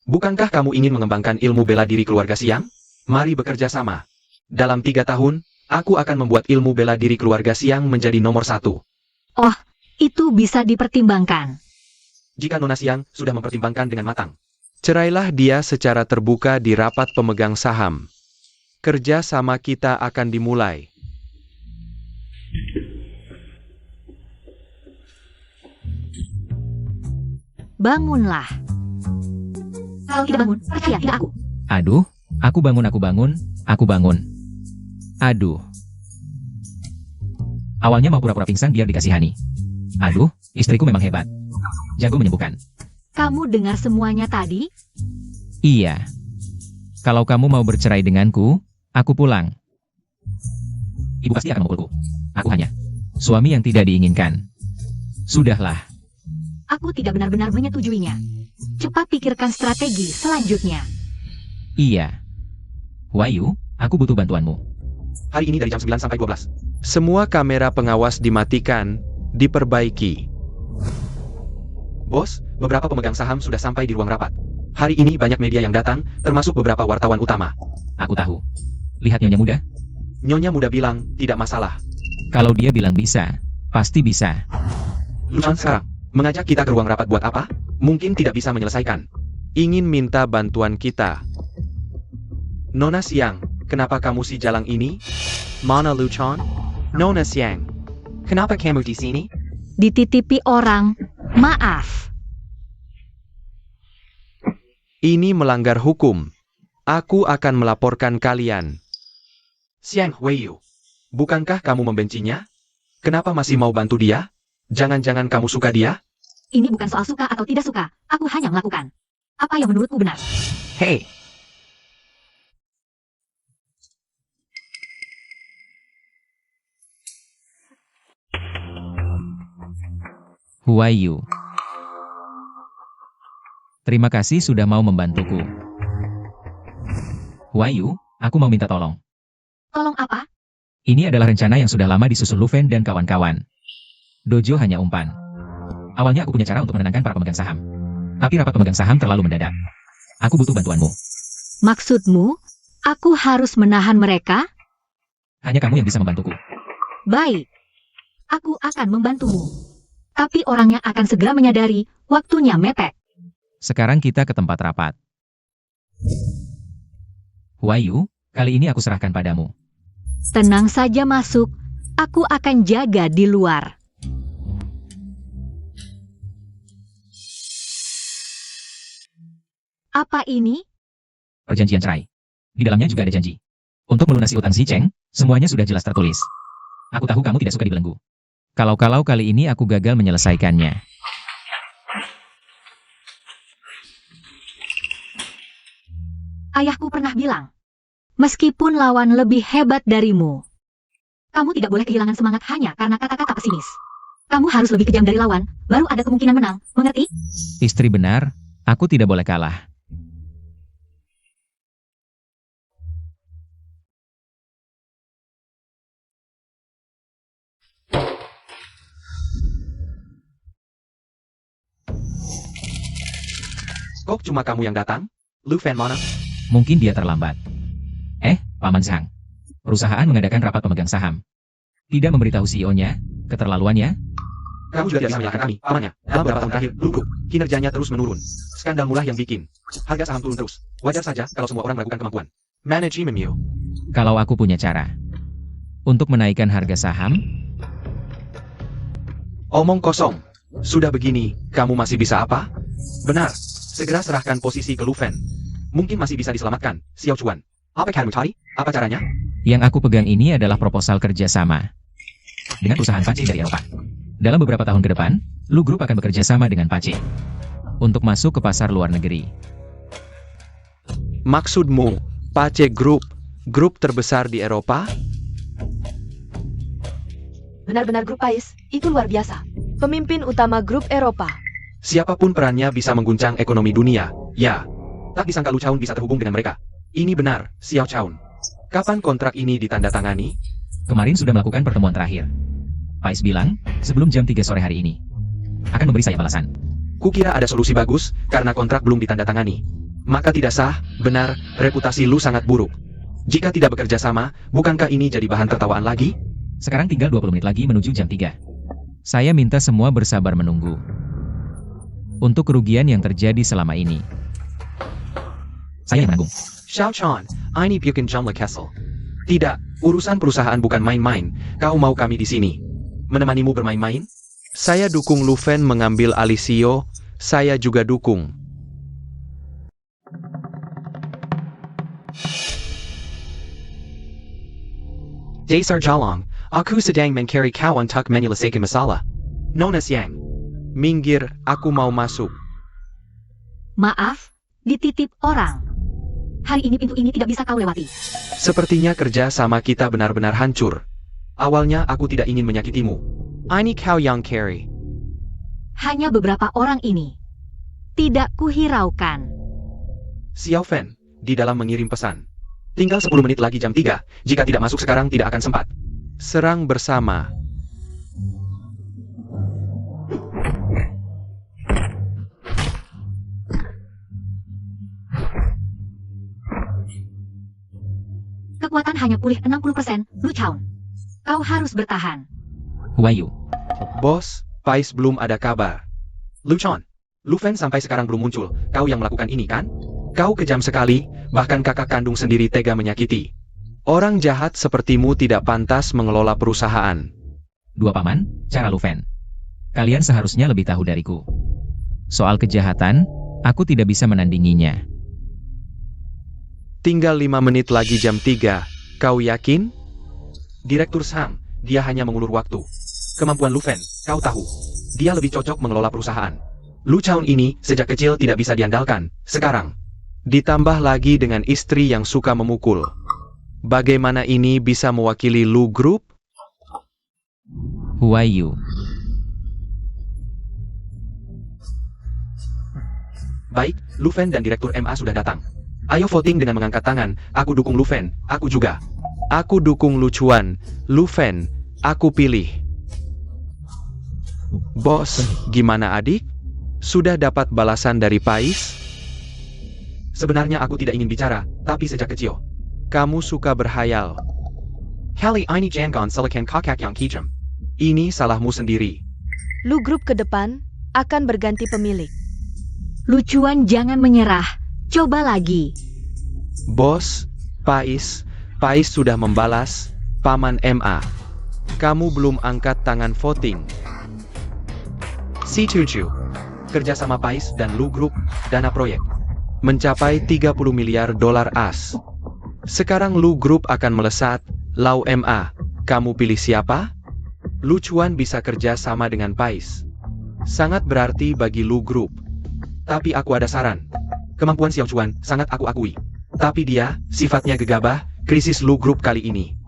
Bukankah kamu ingin mengembangkan ilmu bela diri keluarga Siang? Mari bekerja sama. Dalam 3 tahun, aku akan membuat ilmu bela diri keluarga Siang menjadi nomor 1. Oh, itu bisa dipertimbangkan. Jika Nona Siang sudah mempertimbangkan dengan matang, cerailah dia secara terbuka di rapat pemegang saham. Kerja sama kita akan dimulai. Bangunlah. Kalau tidak bangun, percaya tidak aku. Aduh, aku bangun. Aduh. Awalnya mau pura-pura pingsan biar dikasihani. Aduh, istriku memang hebat. Jago menyembuhkan. Kamu dengar semuanya tadi? Iya. Kalau kamu mau bercerai denganku, aku pulang. Ibu pasti akan memukulku. Aku hanya suami yang tidak diinginkan. Sudahlah. Aku tidak benar-benar menyetujuinya. Cepat pikirkan strategi selanjutnya. Iya. Wayu, aku butuh bantuanmu. Hari ini dari jam 9 sampai 12. Semua kamera pengawas dimatikan, diperbaiki. Bos, beberapa pemegang saham sudah sampai di ruang rapat. Hari ini banyak media yang datang, termasuk beberapa wartawan utama. Aku tahu. Lihat Nyonya Muda. Nyonya Muda bilang, tidak masalah. Kalau dia bilang bisa, pasti bisa. Lu Chaun sekarang, mengajak kita ke ruang rapat buat apa? Mungkin tidak bisa menyelesaikan. Ingin minta bantuan kita. Nona Siang, kenapa kamu si jalang ini? Mana Luchon? Nona Xiang. Kenapa kamu di sini? Dititipi orang. Maaf. Ini melanggar hukum. Aku akan melaporkan kalian. Xiang Weiyu. Bukankah kamu membencinya? Kenapa masih mau bantu dia? Jangan-jangan kamu suka dia? Ini bukan soal suka atau tidak suka. Aku hanya melakukan apa yang menurutku benar. Hei, who are you? Terima kasih sudah mau membantuku. Who are you? Aku mau minta tolong. Tolong apa? Ini adalah rencana yang sudah lama disusun Lufen dan kawan-kawan. Dojo hanya umpan. Awalnya aku punya cara untuk menenangkan para pemegang saham. Tapi rapat pemegang saham terlalu mendadak. Aku butuh bantuanmu. Maksudmu, aku harus menahan mereka? Hanya kamu yang bisa membantuku. Baik. Aku akan membantumu. Tapi orangnya akan segera menyadari waktunya mepet. Sekarang kita ke tempat rapat. Who are you? Kali ini aku serahkan padamu. Tenang saja masuk. Aku akan jaga di luar. Apa ini? Perjanjian cerai. Di dalamnya juga ada janji. Untuk melunasi utang si Cheng, semuanya sudah jelas tertulis. Aku tahu kamu tidak suka dibelenggu. Kalau kali ini aku gagal menyelesaikannya. Ayahku pernah bilang, meskipun lawan lebih hebat darimu, kamu tidak boleh kehilangan semangat hanya karena kata-kata pesimis. Kamu harus lebih kejam dari lawan, baru ada kemungkinan menang, mengerti? Istri benar, aku tidak boleh kalah. Kok cuma kamu yang datang? Lu fan mana? Mungkin dia terlambat. Paman Zhang. Perusahaan mengadakan rapat pemegang saham. Tidak memberitahu CEO-nya, keterlaluannya. Kamu juga tidak bisa menyalahkan kami, pamannya. Dalam beberapa tahun terakhir, Lu Group, kinerjanya terus menurun. Skandal mula yang bikin harga saham turun terus. Wajar saja kalau semua orang meragukan kemampuan manajemen Mio. Kalau aku punya cara untuk menaikkan harga saham, Omong kosong. Sudah begini, kamu masih bisa apa? Benar. Segera serahkan posisi ke Lu Fan. Mungkin masih bisa diselamatkan, Xiao Chuan. Apa yang kamu cari? Apa caranya? yang aku pegang ini adalah proposal kerjasama dengan perusahaan Pace dari Eropa. Dalam beberapa tahun ke depan, Lu Group akan bekerja sama dengan Pace untuk masuk ke pasar luar negeri. Maksudmu, Pace Group, grup terbesar di Eropa? Benar-benar grup Pais, itu luar biasa. Pemimpin utama grup Eropa. Siapapun perannya bisa mengguncang ekonomi dunia, ya. Tak disangka Lu Chaun bisa terhubung dengan mereka. Ini benar, Xiao Chaun. Kapan kontrak ini ditandatangani? Kemarin sudah melakukan pertemuan terakhir. Pais bilang, sebelum jam 3 sore hari ini. Akan memberi saya balasan. Kukira ada solusi bagus, karena kontrak belum ditandatangani. Maka tidak sah, benar, reputasi Lu sangat buruk. Jika tidak bekerja sama, bukankah ini jadi bahan tertawaan lagi? Sekarang tinggal 20 menit lagi menuju jam 3. Saya minta semua bersabar menunggu. Untuk kerugian yang terjadi selama ini. Saya yang menanggung. Xiao Chan, ini bukan Jumlah Kessel. Tidak, urusan perusahaan bukan main-main. Kau mau kami di sini menemanimu bermain-main? Saya dukung Lu Fan mengambil alih CEO. Saya juga dukung. Dasar Jalong, aku sedang mencari kawan untuk menyelesaikan masalah. Nona Siang. Minggir, aku mau masuk. Maaf, dititip orang. Hari ini pintu ini tidak bisa kau lewati. Sepertinya kerja sama kita benar-benar hancur. Awalnya aku tidak ingin menyakitimu. Ini kau yang carry. Hanya beberapa orang ini. Tidak kuhiraukan. Xiao Fan, di dalam mengirim pesan. Tinggal 10 menit lagi jam 3. Jika tidak masuk sekarang tidak akan sempat. Serang bersama. Kekuatan hanya pulih 60%, Lu Chaun. Kau harus bertahan. Who are you? Bos, Pais belum ada kabar. Lu Chon, Lu Fan sampai sekarang belum muncul. Kau yang melakukan ini kan? Kau kejam sekali, bahkan kakak kandung sendiri tega menyakiti. Orang jahat sepertimu tidak pantas mengelola perusahaan. Dua paman, cara Lu Fen. Kalian seharusnya lebih tahu dariku. Soal kejahatan, aku tidak bisa menandinginya. Tinggal 5 menit lagi jam 3. Kau yakin? Direktur Sang, dia hanya mengulur waktu. Kemampuan Lu Fen, kau tahu. Dia lebih cocok mengelola perusahaan. Lu Chaun ini sejak kecil tidak bisa diandalkan. Sekarang, ditambah lagi dengan istri yang suka memukul. Bagaimana ini bisa mewakili Lu Group? Who are you? Baik, Lu Fen dan Direktur MA sudah datang. Ayo voting dengan mengangkat tangan. Aku dukung Lu Fen, aku juga. Aku dukung Lu Chuan. Lu Fen, aku pilih. Bos, gimana adik? Sudah dapat balasan dari Pais? Sebenarnya aku tidak ingin bicara, tapi sejak kecil. Kamu suka berhayal. Hali ini jangan silakan kakak yang kejam. Ini salahmu sendiri. Lu Group ke depan akan berganti pemilik. Lu Chuan jangan menyerah. Coba lagi. Bos, Pais sudah membalas, Paman MA. Kamu belum angkat tangan voting. C7. Kerjasama Pais dan Lu Group, dana proyek. Mencapai 30 miliar dolar AS. Sekarang Lu Group akan melesat, Lau MA. Kamu pilih siapa? Lu Chuan bisa kerja sama dengan Pais. Sangat berarti bagi Lu Group. Tapi aku ada saran. Kemampuan Xiao Chuan sangat aku akui. Tapi dia, sifatnya gegabah, krisis Lu Group kali ini.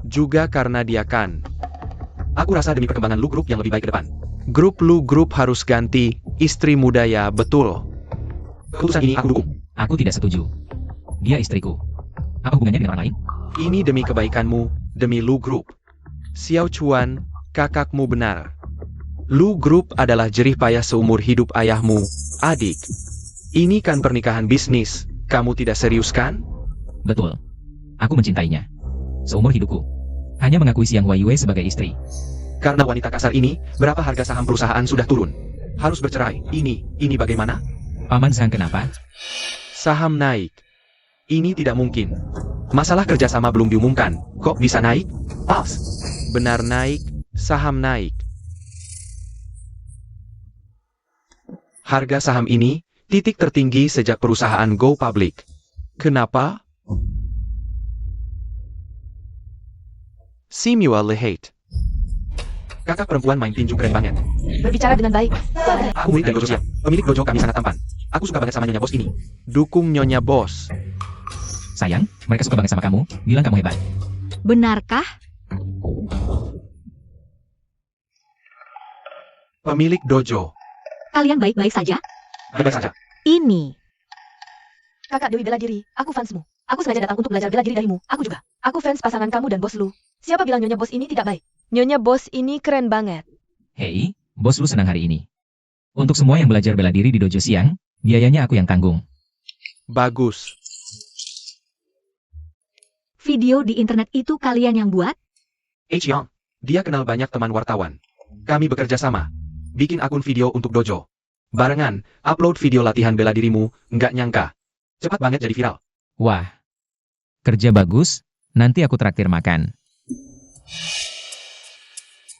Juga karena dia kan. Aku rasa demi perkembangan Lu Group yang lebih baik ke depan. Grup Lu Group harus ganti, istri muda ya, betul. Keputusan ini aku dukung. Aku tidak setuju. Dia istriku. Apa hubungannya dengan orang lain? Ini demi kebaikanmu, demi Lu Group. Xiao Chuan, kakakmu benar. Lu Group adalah jerih payah seumur hidup ayahmu, adik. Ini kan pernikahan bisnis, kamu tidak serius kan? Betul. Aku mencintainya. Seumur hidupku. Hanya mengakui Xiang Huaiyue sebagai istri. Karena wanita kasar ini, berapa harga saham perusahaan sudah turun? Harus bercerai, ini bagaimana? Paman Sang kenapa? Saham naik. Ini tidak mungkin. Masalah kerjasama belum diumumkan, kok bisa naik? Pas. Benar naik, saham naik. Harga saham ini, titik tertinggi sejak perusahaan go public. Kenapa? Simua Lehate. Kakak perempuan main tinju keren banget. Berbicara dengan baik. Aku murid dari dojo siap. Pemilik dojo kami sangat tampan. Aku suka banget sama Nyonya Bos ini. Dukung Nyonya Bos. Sayang, mereka suka banget sama kamu. Bilang kamu hebat. Benarkah? Pemilik dojo. Kalian baik-baik saja? Baik saja. Ini. Kakak Dewi bela diri, aku fansmu. Aku sengaja datang untuk belajar bela diri darimu, aku juga. Aku fans pasangan kamu dan bos Lu. Siapa bilang Nyonya Bos ini tidak baik? Nyonya Bos ini keren banget. Hei, bos Lu senang hari ini. Untuk semua yang belajar bela diri di dojo Siang, biayanya aku yang tanggung. Bagus. Video di internet itu kalian yang buat? Young. Dia kenal banyak teman wartawan. Kami bekerja sama. Bikin akun video untuk dojo. Barengan, upload video latihan bela dirimu, nggak nyangka. Cepat banget jadi viral. Wah, kerja bagus, nanti aku traktir makan.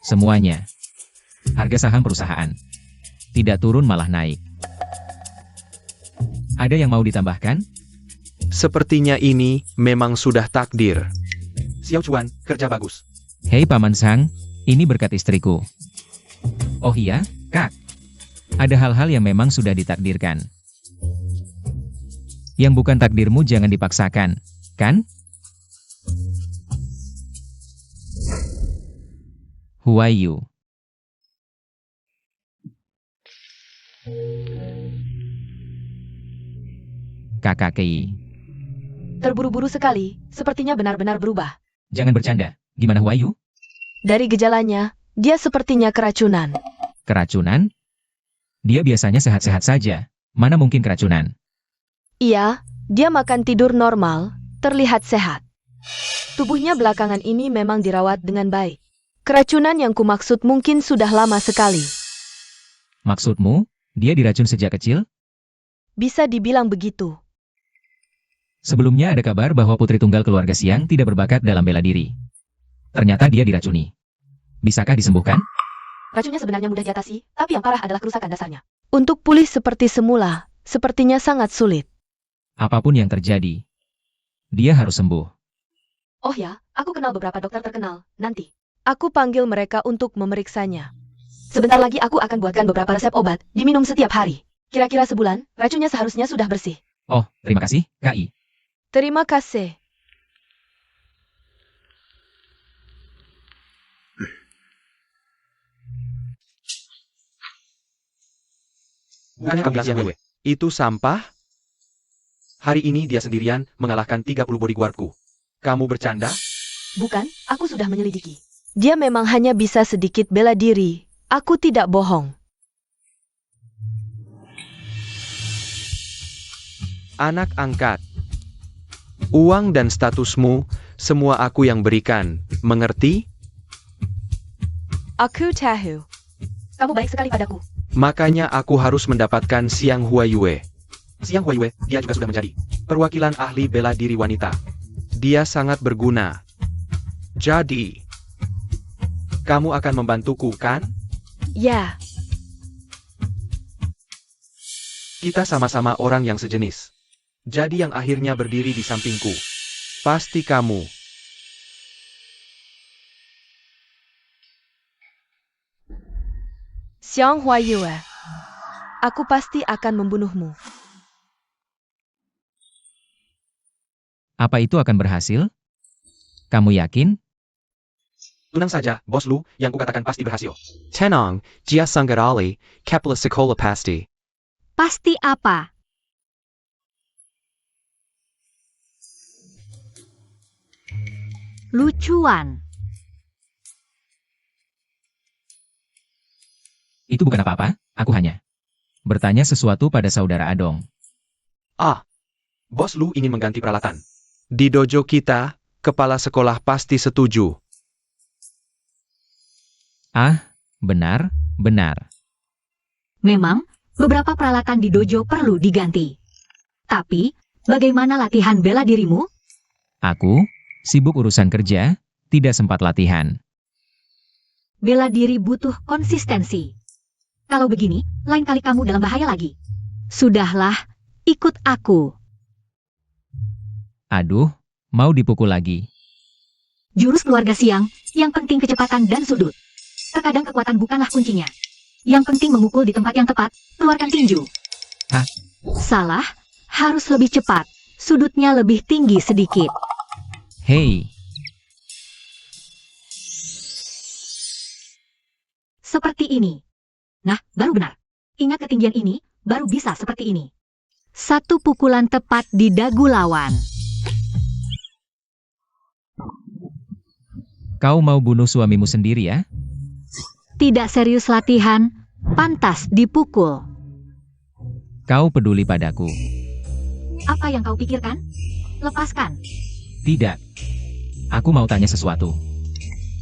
Semuanya. Harga saham perusahaan. Tidak turun malah naik. Ada yang mau ditambahkan? Sepertinya ini memang sudah takdir. Xiao Chuan, kerja bagus. Hei Paman Sang, ini berkat istriku. Oh iya, Kak. Ada hal-hal yang memang sudah ditakdirkan. Yang bukan takdirmu jangan dipaksakan, kan? Who are you? Kakak Kei. Terburu-buru sekali, sepertinya benar-benar berubah. Jangan bercanda. Gimana Who are you? Dari gejalanya, dia sepertinya keracunan. Keracunan? Dia biasanya sehat-sehat saja. Mana mungkin keracunan? Iya, dia makan tidur normal, terlihat sehat. Tubuhnya belakangan ini memang dirawat dengan baik. Keracunan yang kumaksud mungkin sudah lama sekali. Maksudmu, dia diracun sejak kecil? Bisa dibilang begitu. Sebelumnya ada kabar bahwa putri tunggal keluarga Siang tidak berbakat dalam bela diri. Ternyata dia diracuni. Bisakah disembuhkan? Racunnya sebenarnya mudah diatasi, tapi yang parah adalah kerusakan dasarnya. Untuk pulih seperti semula, sepertinya sangat sulit. Apapun yang terjadi, dia harus sembuh. Oh ya, aku kenal beberapa dokter terkenal. Nanti, aku panggil mereka untuk memeriksanya. Sebentar lagi aku akan buatkan beberapa resep obat, diminum setiap hari. Kira-kira sebulan, racunnya seharusnya sudah bersih. Oh, terima kasih, KI. Terima kasih. Bukannya ambil siang gue. Itu sampah? Hari ini dia sendirian mengalahkan 30 bodyguardku. Kamu bercanda? Bukan, aku sudah menyelidiki. Dia memang hanya bisa sedikit bela diri. Aku tidak bohong. Anak angkat. Uang dan statusmu, semua aku yang berikan. Mengerti? Aku tahu. Kamu baik sekali padaku. Makanya aku harus mendapatkan Xiang Huayue. Xiang Huayue, dia juga sudah menjadi perwakilan ahli bela diri wanita. Dia sangat berguna. Jadi, kamu akan membantuku, kan? Ya, Kita sama-sama orang yang sejenis. Jadi yang akhirnya berdiri di sampingku. Pasti kamu. Xiang Huayue. Aku pasti akan membunuhmu. Apa itu akan berhasil? Kamu yakin? Tenang saja, bos Lu, yang kukatakan pasti berhasil. Tenang, dia sangat ahli, kepala sekolah pasti. Pasti apa? Lucuan. Itu bukan apa-apa, aku hanya bertanya sesuatu pada saudara Adong. Ah, bos Lu ingin mengganti peralatan. Di dojo kita, kepala sekolah pasti setuju. Ah, benar, benar. Memang, beberapa peralatan di dojo perlu diganti. Tapi, bagaimana latihan bela dirimu? Aku sibuk urusan kerja, tidak sempat latihan. Bela diri butuh konsistensi. Kalau begini, lain kali kamu dalam bahaya lagi. Sudahlah, ikut aku. Aduh, mau dipukul lagi. Jurus keluarga Siang, yang penting kecepatan dan sudut. Terkadang kekuatan bukanlah kuncinya. Yang penting memukul di tempat yang tepat, keluarkan tinju. Hah? Salah, harus lebih cepat. Sudutnya lebih tinggi sedikit. Hei, Seperti ini. Nah, baru benar. Ingat ketinggian ini, baru bisa seperti ini. Satu pukulan tepat di dagu lawan. kau mau bunuh suamimu sendiri ya? Tidak serius latihan, pantas dipukul. Kau peduli padaku. Apa yang kau pikirkan? Lepaskan. Tidak. Aku mau tanya sesuatu.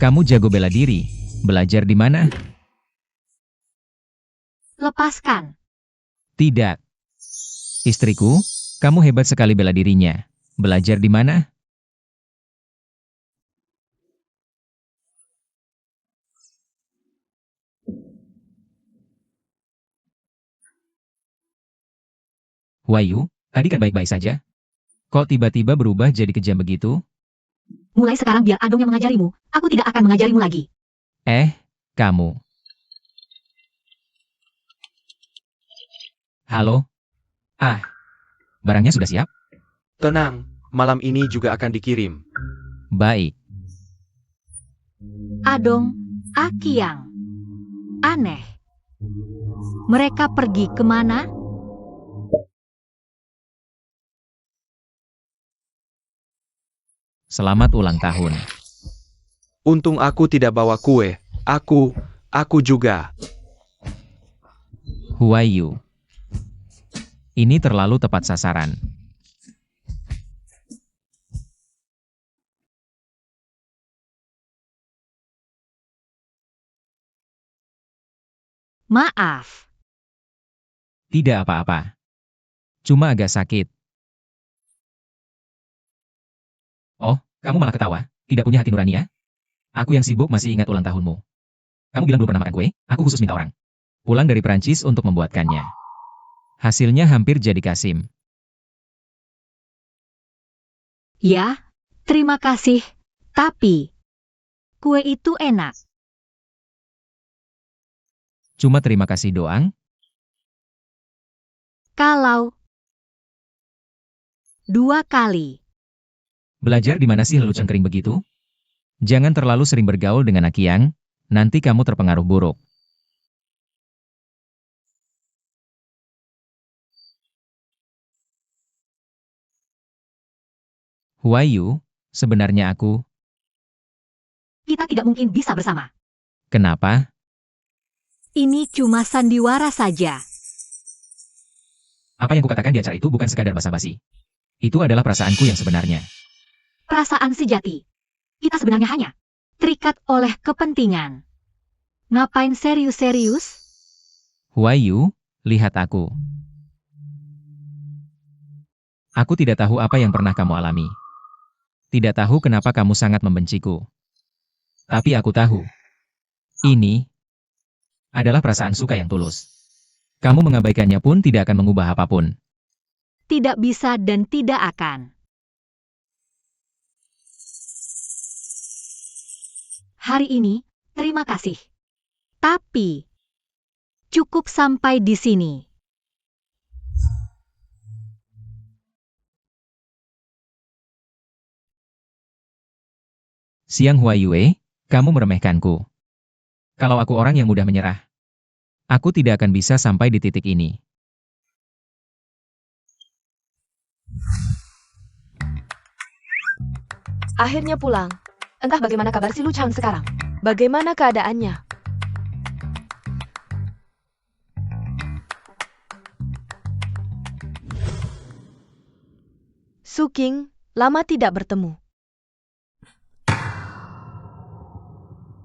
Kamu jago bela diri. Belajar di mana? Lepaskan. Tidak. Istriku, kamu hebat sekali bela dirinya. Belajar di mana? Wahyu, tadi kan baik-baik saja. Kok tiba-tiba berubah jadi kejam begitu? Mulai sekarang biar Adong yang mengajarimu. Aku tidak akan mengajarimu lagi. Kamu. Halo? Barangnya sudah siap? Tenang, malam ini juga akan dikirim. Baik. Adong, Akiang. Aneh. Mereka pergi kemana? Selamat ulang tahun. Untung aku tidak bawa kue. Aku juga. Huayu. Ini terlalu tepat sasaran. Maaf. Tidak apa-apa. Cuma agak sakit. Oh, kamu malah ketawa? Tidak punya hati nurani ya? Aku yang sibuk masih ingat ulang tahunmu. Kamu bilang belum pernah makan kue, aku khusus minta orang pulang dari Prancis untuk membuatkannya. Hasilnya hampir jadi Kasim. Ya, terima kasih. Tapi, kue itu enak. Cuma terima kasih doang. Kalau 2 kali. Belajar di mana sih lelucon kering begitu? Jangan terlalu sering bergaul dengan Akiang, nanti kamu terpengaruh buruk. Huayu, sebenarnya aku, Kita tidak mungkin bisa bersama. kenapa? Ini cuma sandiwara saja. Apa yang kukatakan di acara itu bukan sekadar basa-basi. Itu adalah perasaanku yang sebenarnya. Perasaan sejati. Kita sebenarnya hanya terikat oleh kepentingan. Ngapain serius-serius? Huayu, lihat aku. Aku tidak tahu apa yang pernah kamu alami. Tidak tahu kenapa kamu sangat membenciku. Tapi aku tahu. Ini adalah perasaan suka yang tulus. Kamu mengabaikannya pun tidak akan mengubah apapun. Tidak bisa dan tidak akan. Hari ini, terima kasih. Tapi, cukup sampai di sini. Siang Huayue, kamu meremehkanku. Kalau aku orang yang mudah menyerah, aku tidak akan bisa sampai di titik ini. Akhirnya pulang. Entah bagaimana kabar si Lu Chang sekarang. Bagaimana keadaannya? Su King, lama tidak bertemu.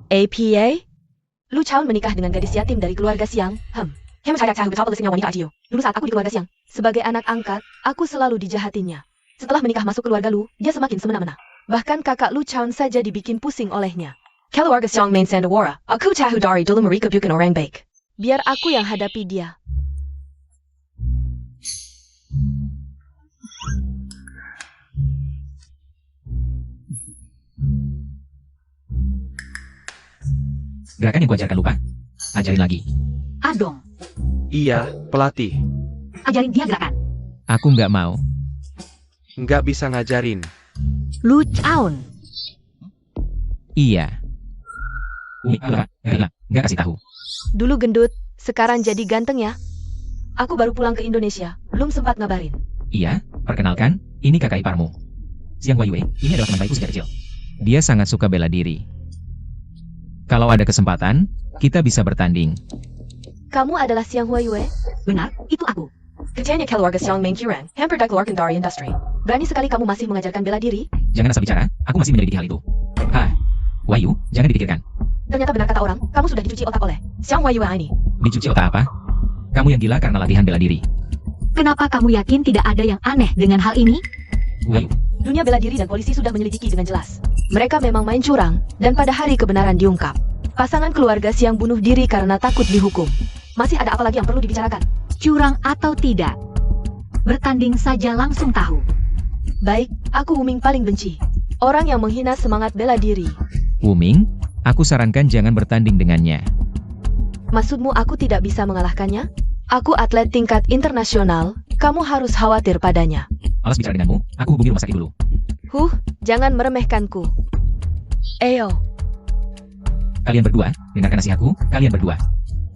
APA? Lu Chao menikah dengan gadis yatim dari keluarga Siang. Dulu saat aku di keluarga Siang, sebagai anak angkat, aku selalu dijahatinya. Setelah menikah masuk keluarga Lu, dia semakin semena-mena. Bahkan kakak Lu Chao saja dibikin pusing olehnya. Keluarga Siang main sandawara, aku tahu dari dulu mereka bukan orang baik. Biar aku yang hadapi dia. Gerakan yang kuajarkan lupa? Ajarin lagi. Adong, Iya, pelatih. ajarin dia gerakan. Aku nggak mau. Nggak bisa ngajarin. Lu Chaun. Iya. Nggak kasih tahu. Dulu gendut, sekarang jadi ganteng ya. Aku baru pulang ke Indonesia, belum sempat ngabarin. Iya, perkenalkan, ini kakak iparmu. Siang Huayue, ini adalah teman baikku sejak kecil. Dia sangat suka bela diri. Kalau ada kesempatan, kita bisa bertanding. Kamu adalah Siang Huayue? Benar, itu aku. Kecilnya keluarga Siang Main Kirang, hampir dah keluar dari industri. Berani sekali kamu masih mengajarkan bela diri? Jangan asal bicara, aku masih menyelidiki hal itu. Huayu, jangan dipikirkan. Ternyata benar kata orang, kamu sudah dicuci otak oleh Siang Huayue ini. Dicuci otak apa? Kamu yang gila karena latihan bela diri. Kenapa kamu yakin tidak ada yang aneh dengan hal ini? Huayu, Dunia bela diri dan polisi sudah menyelidiki dengan jelas. Mereka memang main curang, dan pada hari kebenaran diungkap. Pasangan keluarga Siang bunuh diri karena takut dihukum. Masih ada apa lagi yang perlu dibicarakan? Curang atau tidak? Bertanding saja langsung tahu. Baik, aku Wuming paling benci. Orang yang menghina semangat bela diri. Wuming, aku sarankan jangan bertanding dengannya. Maksudmu aku tidak bisa mengalahkannya? Aku atlet tingkat internasional, kamu harus khawatir padanya. Malas bicara denganmu, aku hubungi rumah sakit dulu. Jangan meremehkanku. Eyo, Kalian berdua, dengarkan nasihatku, kalian berdua.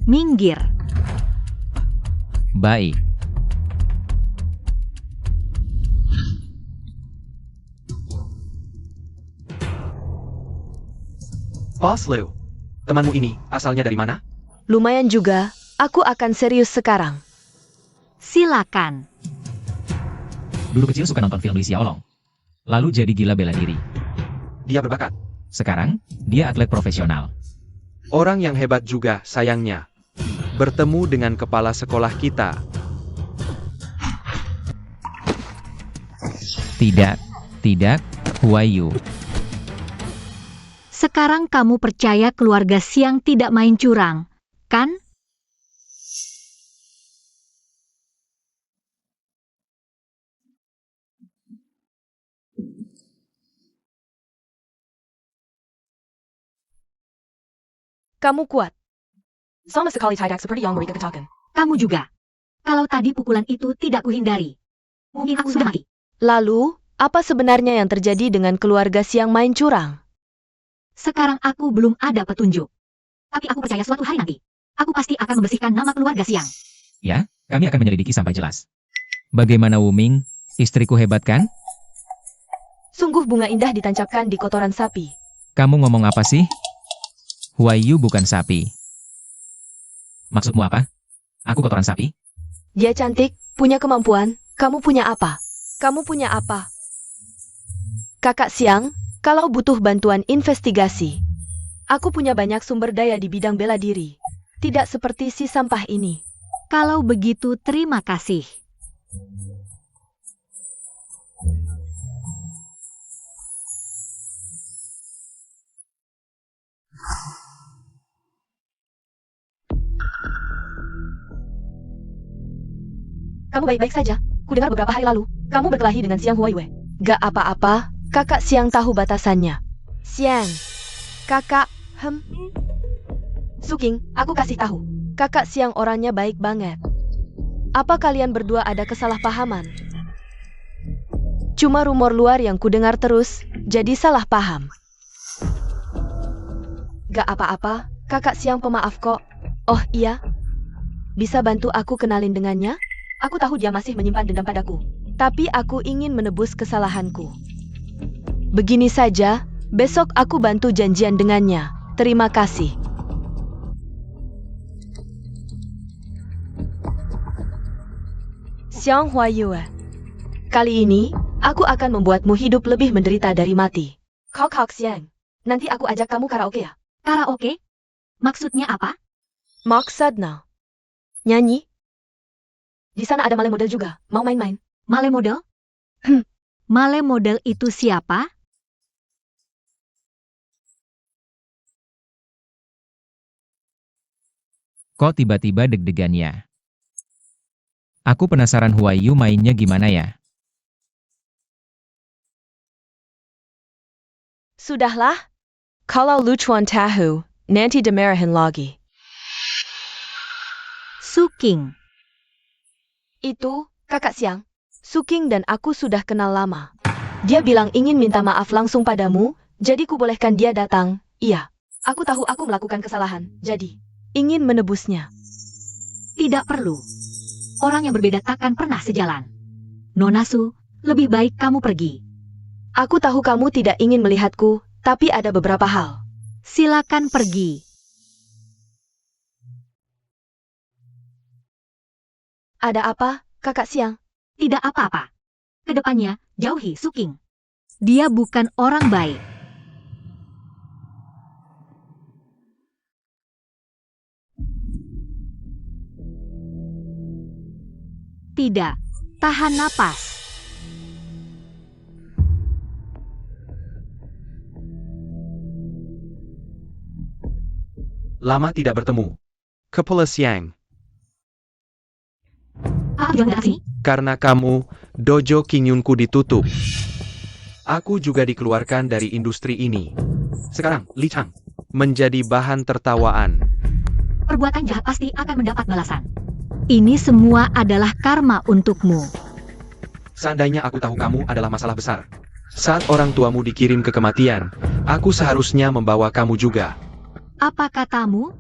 Minggir. Baik. Boss Liu, temanmu ini asalnya dari mana? lumayan juga, aku akan serius sekarang. Silakan. Dulu kecil suka nonton film Lee Xiaolong. Lalu jadi gila bela diri. Dia berbakat. Sekarang, dia atlet profesional. Orang yang hebat juga, sayangnya. Bertemu dengan kepala sekolah kita. Tidak. Huayu, Sekarang kamu percaya keluarga Xiang tidak main curang, kan? Kamu kuat. Sama sekali tidak seperti yang mereka katakan. Kamu juga. Kalau tadi pukulan itu tidak kuhindari, mungkin aku sudah mati. Lalu, apa sebenarnya yang terjadi dengan keluarga Xiang main curang? Sekarang aku belum ada petunjuk. Tapi aku percaya suatu hari nanti, aku pasti akan membersihkan nama keluarga Xiang. ya, kami akan menyelidiki sampai jelas. Bagaimana Wuming? Istriku hebat kan? Sungguh bunga indah ditancapkan di kotoran sapi. Kamu ngomong apa sih? Huayu bukan sapi. Maksudmu apa? Aku kotoran sapi? Dia cantik, punya kemampuan. Kamu punya apa? Kamu punya apa? Kakak Xiang, kalau butuh bantuan investigasi, aku punya banyak sumber daya di bidang bela diri. Tidak seperti si sampah ini. Kalau begitu, terima kasih. Kamu baik-baik saja. Kudengar beberapa hari lalu, kamu berkelahi dengan Xiang Huaiyue. Gak apa-apa, kakak Xiang tahu batasannya. Xiang, kakak, Suking, aku kasih tahu. Kakak Xiang orangnya baik banget. Apa kalian berdua ada kesalahpahaman? Cuma rumor luar yang kudengar terus, jadi salah paham. Gak apa-apa, kakak Xiang pemaaf kok. Oh iya, bisa bantu aku kenalin dengannya? Aku tahu dia masih menyimpan dendam padaku, tapi aku ingin menebus kesalahanku. Begini saja, besok aku bantu janjian dengannya. Terima kasih. Xiang Huaiyue, kali ini, aku akan membuatmu hidup lebih menderita dari mati. Kau Xiang, nanti aku ajak kamu karaoke ya? Karaoke? Maksudnya apa? Maksudnya, nyanyi. Di sana ada male model juga, mau main-main? Male model? Male model itu siapa? Kok tiba-tiba deg-degannya? Aku penasaran Huayu mainnya gimana ya? Sudahlah. Kalau lucuan tahu, nanti dimarahin lagi. Suking. Itu, kakak Xiang. Suking dan aku sudah kenal lama. Dia bilang ingin minta maaf langsung padamu, jadi kubolehkan dia datang. Iya, aku tahu aku melakukan kesalahan, jadi ingin menebusnya. Tidak perlu. Orang yang berbeda takkan pernah sejalan. Nona Su, lebih baik kamu pergi. Aku tahu kamu tidak ingin melihatku, tapi ada beberapa hal. Silakan pergi. Ada apa, kakak Xiang? Tidak apa-apa. Kedepannya, jauhi Suking. Dia bukan orang baik. Tidak. Tahan napas. Lama tidak bertemu. Kepala Xiang. Apa tujuan datang sini? Karena kamu, dojo Qingyunku ditutup. Aku juga dikeluarkan dari industri ini. Sekarang, Li Chang menjadi bahan tertawaan. Perbuatan jahat pasti akan mendapat balasan. Ini semua adalah karma untukmu. Seandainya aku tahu kamu adalah masalah besar. Saat orang tuamu dikirim ke kematian, aku seharusnya membawa kamu juga. Apa katamu?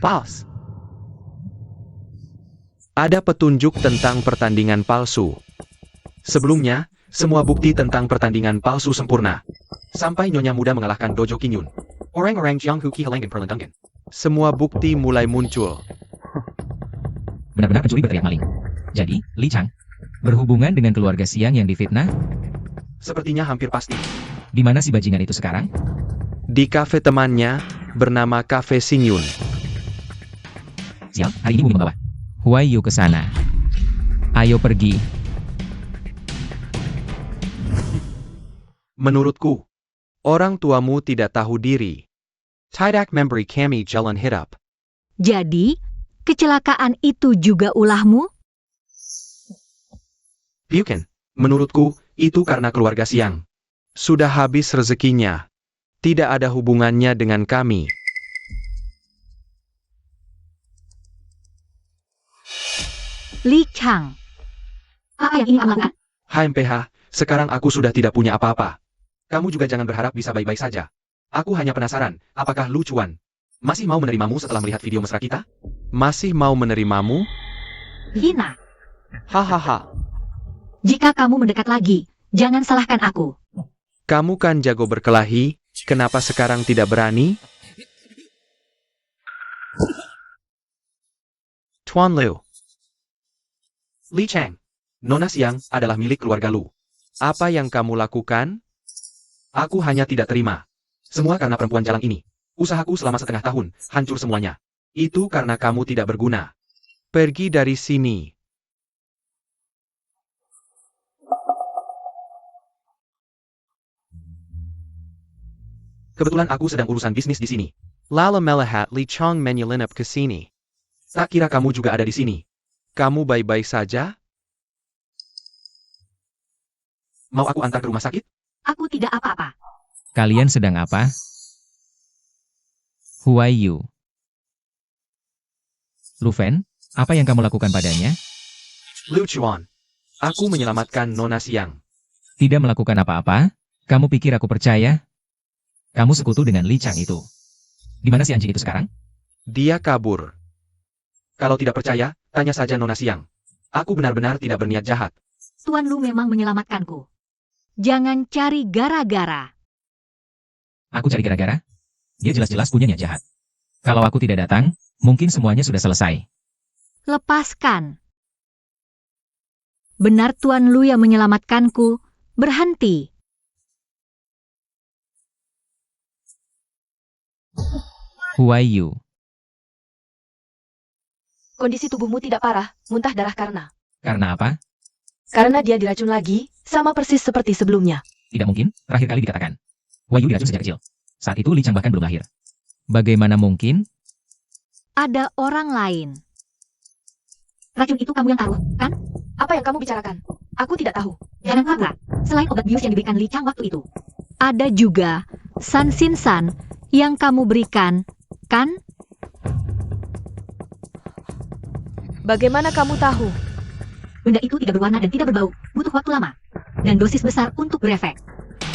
Pals. Ada petunjuk tentang pertandingan palsu. Sebelumnya, semua bukti tentang pertandingan palsu sempurna. Sampai Nyonya Muda mengalahkan Dojo Qingyun. Orang-orang Jianghu kehilangan perlindungan. Semua bukti mulai muncul. Benar-benar pencuri berteriak maling. Jadi, Li Chang, berhubungan dengan keluarga Xiang yang difitnah? Sepertinya hampir pasti. Di mana si bajingan itu sekarang? Di kafe temannya, bernama Cafe Xingyun. Sial, hari ini bumi membawa. Huayu ke sana. Ayo pergi. Menurutku, orang tuamu tidak tahu diri. Tidak memberi kami jalan hidup. Jadi, kecelakaan itu juga ulahmu? Bukan, menurutku, itu karena keluarga Siang. Sudah habis rezekinya. Tidak ada hubungannya dengan kami. Li Chang. Apa yang ingin kamu lakukan? HMPH, sekarang aku sudah tidak punya apa-apa. Kamu juga jangan berharap bisa baik-baik saja. Aku hanya penasaran, apakah Lu Chuan masih mau menerimamu setelah melihat video mesra kita? Masih mau menerimamu? Hina. Hahaha. Jika kamu mendekat lagi, jangan salahkan aku. Kamu kan jago berkelahi, kenapa sekarang tidak berani? Tuan Liu. Li Chang. Nona Siang adalah milik keluarga Lu. Apa yang kamu lakukan? Aku hanya tidak terima. Semua karena perempuan jalang ini. Usahaku selama setengah tahun, hancur semuanya. Itu karena kamu tidak berguna. Pergi dari sini. Kebetulan aku sedang urusan bisnis di sini. Lala melihat Li Chang menyelinap ke sini. Tak kira kamu juga ada di sini. Kamu baik-baik saja? Mau aku antar ke rumah sakit? Aku tidak apa-apa. Kalian sedang apa? Who are you? Lu Fen, apa yang kamu lakukan padanya? Lu Chuan. Aku menyelamatkan Nona Siang. Tidak melakukan apa-apa? Kamu pikir aku percaya? Kamu sekutu dengan Li Chang itu. Di mana si anjing itu sekarang? Dia kabur. Kalau tidak percaya, tanya saja Nona Siang. Aku benar-benar tidak berniat jahat. Tuan Lu memang menyelamatkanku. Jangan cari gara-gara. Aku cari gara-gara? Dia jelas-jelas punya niat jahat. Kalau aku tidak datang, mungkin semuanya sudah selesai. Lepaskan. Benar Tuan Lu yang menyelamatkanku. Berhenti. Who are you? Kondisi tubuhmu tidak parah, muntah darah karena. Karena apa? Karena dia diracun lagi, sama persis seperti sebelumnya. Tidak mungkin, terakhir kali dikatakan. Wahyu diracun sejak kecil. Saat itu Li Chang bahkan belum lahir. Bagaimana mungkin? Ada orang lain. Racun itu kamu yang taruh, kan? Apa yang kamu bicarakan? Aku tidak tahu. Jangan pura-pura. Selain obat bius yang diberikan Li Chang waktu itu. Ada juga San Sin San yang kamu berikan, kan? Bagaimana kamu tahu? Benda itu tidak berwarna dan tidak berbau, butuh waktu lama. Dan dosis besar untuk berefek.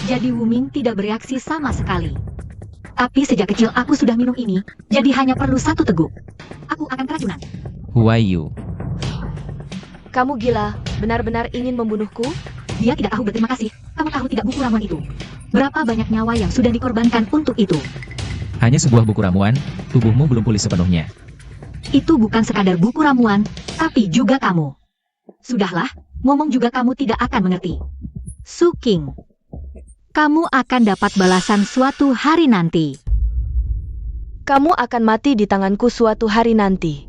Jadi Wu Ming tidak bereaksi sama sekali. Tapi sejak kecil aku sudah minum ini, jadi hanya perlu 1 teguk. Aku akan keracunan. Who are you? Kamu gila, benar-benar ingin membunuhku? Dia tidak tahu berterima kasih. Kamu tahu tidak buku ramuan itu? Berapa banyak nyawa yang sudah dikorbankan untuk itu? Hanya sebuah buku ramuan, tubuhmu belum pulih sepenuhnya. Itu bukan sekadar buku ramuan, tapi juga kamu. Sudahlah, ngomong juga kamu tidak akan mengerti. Su King, kamu akan dapat balasan suatu hari nanti. Kamu akan mati di tanganku suatu hari nanti.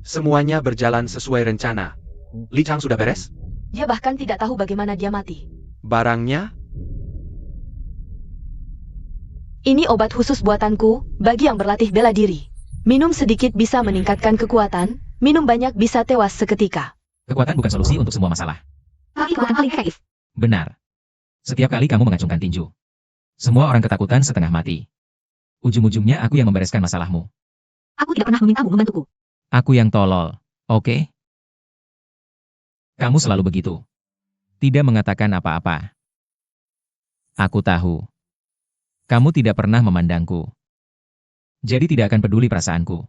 Semuanya berjalan sesuai rencana. Li Chang sudah beres? Dia bahkan tidak tahu bagaimana dia mati. Barangnya? Ini obat khusus buatanku, bagi yang berlatih bela diri. Minum sedikit bisa meningkatkan kekuatan, minum banyak bisa tewas seketika. Kekuatan bukan solusi untuk semua masalah. Tapi kekuatan paling efektif. Benar. Setiap kali kamu mengacungkan tinju, semua orang ketakutan setengah mati. Ujung-ujungnya aku yang membereskan masalahmu. Aku tidak pernah memintamu membantuku. Aku yang tolol, oke? Kamu selalu begitu. Tidak mengatakan apa-apa. Aku tahu. Kamu tidak pernah memandangku. Jadi tidak akan peduli perasaanku.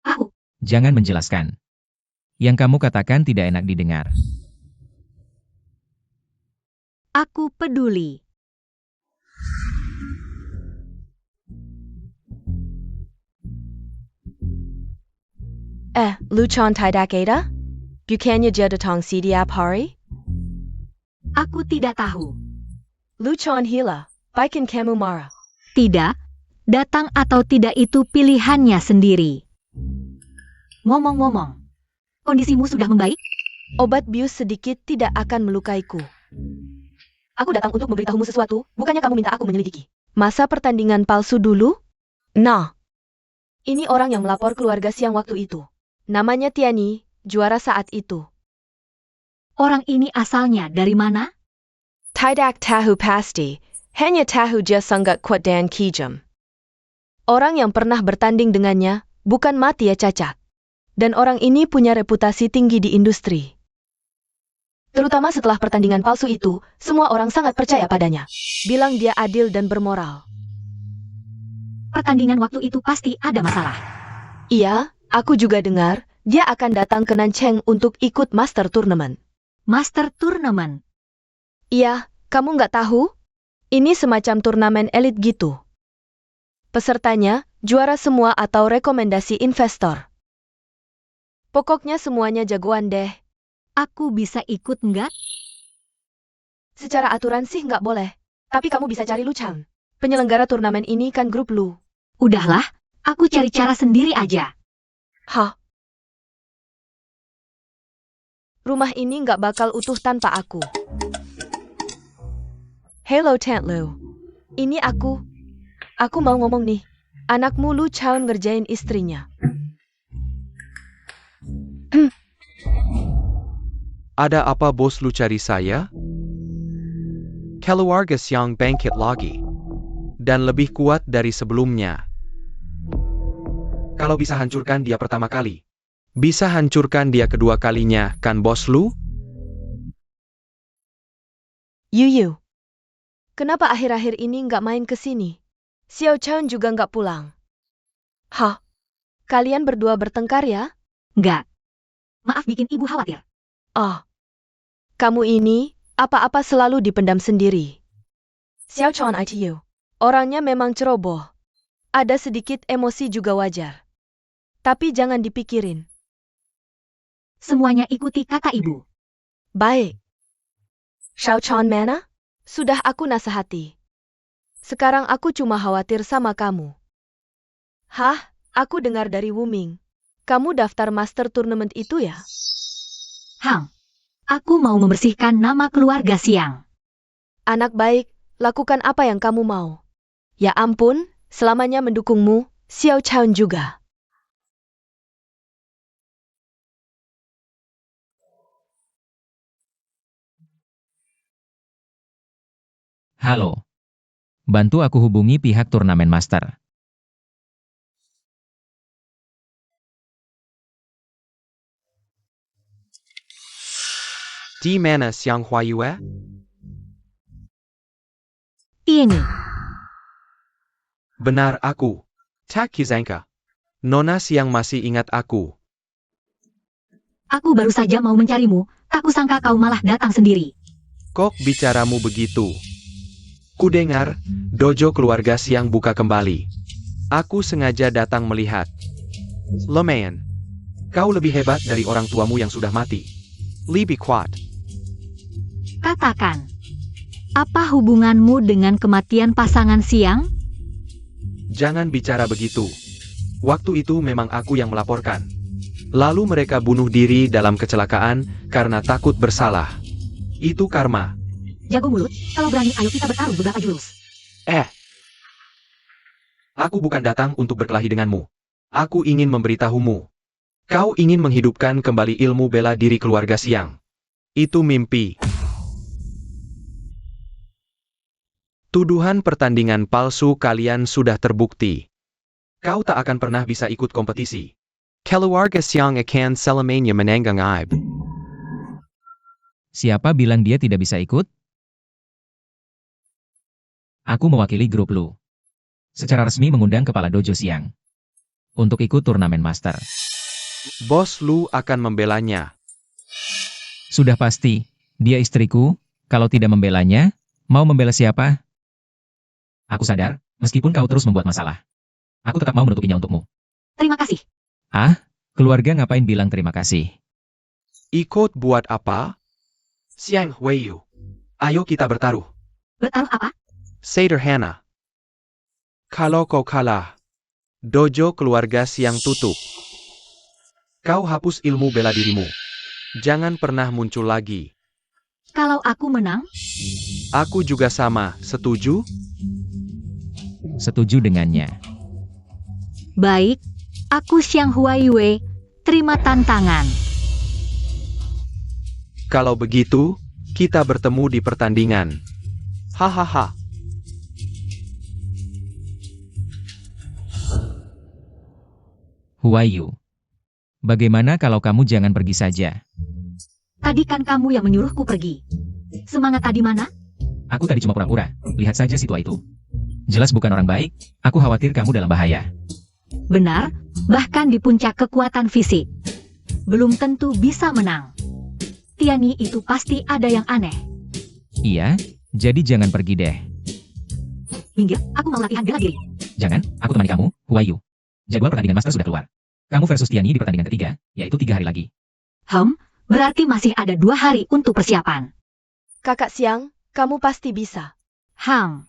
Aku. Jangan menjelaskan. Yang kamu katakan tidak enak didengar. Aku peduli. Lu Chan tidak ada? Bukannya dia datang setiap hari? Aku tidak tahu. Lu Chan hila, bikin kamu marah. Tidak, datang atau tidak itu pilihannya sendiri. Ngomong-ngomong, kondisimu sudah membaik? Obat bius sedikit tidak akan melukaiku. Aku datang untuk memberitahumu sesuatu, bukannya kamu minta aku menyelidiki. Masa pertandingan palsu dulu? Nah, ini orang yang melapor keluarga Siang waktu itu. Namanya Tiani, juara saat itu. Orang ini asalnya dari mana? Tidak tahu pasti, hanya tahu dia sangat kuat dan kejam. Orang yang pernah bertanding dengannya, bukan mati ya cacat. Dan orang ini punya reputasi tinggi di industri. Terutama setelah pertandingan palsu itu, semua orang sangat percaya padanya. Bilang dia adil dan bermoral. Pertandingan waktu itu pasti ada masalah. Iya, aku juga dengar, dia akan datang ke Nancheng untuk ikut Master Tournament. Master Tournament. Iya, kamu nggak tahu? Ini semacam turnamen elit gitu. Pesertanya, juara semua atau rekomendasi investor. Pokoknya semuanya jagoan deh. Aku bisa ikut nggak? Secara aturan sih nggak boleh. Tapi kamu bisa cari Lu Chang. Penyelenggara turnamen ini kan grup Lu. Udahlah, aku cari cara sendiri aja. Hah? Rumah ini nggak bakal utuh tanpa aku. Hello Tant Lu. Ini aku. Aku mau ngomong nih. Anakmu Lu Chang ngerjain istrinya. Ada apa bos lu cari saya? Keluarga Siang bangkit lagi. Dan lebih kuat dari sebelumnya. Kalau bisa hancurkan dia pertama kali, bisa hancurkan dia kedua kalinya, kan bos lu? Yu. Kenapa akhir-akhir ini nggak main ke sini? Xiao Chan juga nggak pulang. Hah? Kalian berdua bertengkar ya? Nggak. Maaf bikin ibu khawatir. Oh. Kamu ini, apa-apa selalu dipendam sendiri. Xiao Chan ITU. Orangnya memang ceroboh. Ada sedikit emosi juga wajar. Tapi jangan dipikirin. Semuanya ikuti kata ibu. Baik. Xiao Chan mana? Sudah aku nasihati. Sekarang aku cuma khawatir sama kamu. Hah? Aku dengar dari Wuming. Kamu daftar master tournament itu ya? Hang, aku mau membersihkan nama keluarga Siang. Anak baik, lakukan apa yang kamu mau. Ya ampun, selamanya mendukungmu, Xiao Chan juga. Halo. Bantu aku hubungi pihak turnamen master. Di mana Siang Huayue? Tieni. Benar aku. Tak Kizanka. Nona Siang masih ingat aku. Aku baru saja mau mencarimu, tak kusangka kau malah datang sendiri. Kok bicaramu begitu? Kudengar, dojo keluarga Siang buka kembali. Aku sengaja datang melihat. Lumayan. Kau lebih hebat dari orang tuamu yang sudah mati. Lebih kuat. Katakan, apa hubunganmu dengan kematian pasangan Siang? Jangan bicara begitu. Waktu itu memang aku yang melaporkan. Lalu mereka bunuh diri dalam kecelakaan karena takut bersalah. Itu karma. Jago mulut, kalau berani ayo kita bertarung beberapa jurus. Aku bukan datang untuk berkelahi denganmu. Aku ingin memberitahumu. Kau ingin menghidupkan kembali ilmu bela diri keluarga Siang. Itu mimpi. Tuduhan pertandingan palsu kalian sudah terbukti. Kau tak akan pernah bisa ikut kompetisi. Keluarga Siang akan selamanya menanggung aib. Siapa bilang dia tidak bisa ikut? Aku mewakili grup Lu. Secara resmi mengundang kepala dojo Siang. Untuk ikut turnamen master. Bos Lu akan membelanya. Sudah pasti, dia istriku, kalau tidak membelanya, mau membela siapa? Aku sadar, meskipun kau terus membuat masalah. Aku tetap mau menutupinya untukmu. Terima kasih. Ah, keluarga ngapain bilang terima kasih? Ikut buat apa? Siang Huiyu. Ayo kita bertaruh. Bertaruh apa? Sederhana. Kalau kau kalah, dojo keluarga Siang tutup. Kau hapus ilmu bela dirimu. Jangan pernah muncul lagi. Kalau aku menang, Aku juga sama, setuju? Setuju dengannya. baik. Aku Xiang Huaiyue, terima tantangan. Kalau begitu, kita bertemu di pertandingan. Hahaha. Huayu. Bagaimana kalau kamu jangan pergi saja? Tadi kan kamu yang menyuruhku pergi. Semangat tadi mana? Aku tadi cuma pura-pura. Lihat saja si tua itu. Jelas bukan orang baik. Aku khawatir kamu dalam bahaya. Benar, bahkan di puncak kekuatan fisik. Belum tentu bisa menang. Tiani itu pasti ada yang aneh. Iya, jadi jangan pergi deh. Minggir, aku mau latihan bela diri. Jangan, aku temani kamu, Huayu. Jadwal pertandingan master sudah keluar. Kamu versus Tiani di pertandingan ketiga, yaitu 3 hari lagi. Berarti masih ada 2 hari untuk persiapan. Kakak Siang, kamu pasti bisa. Hang,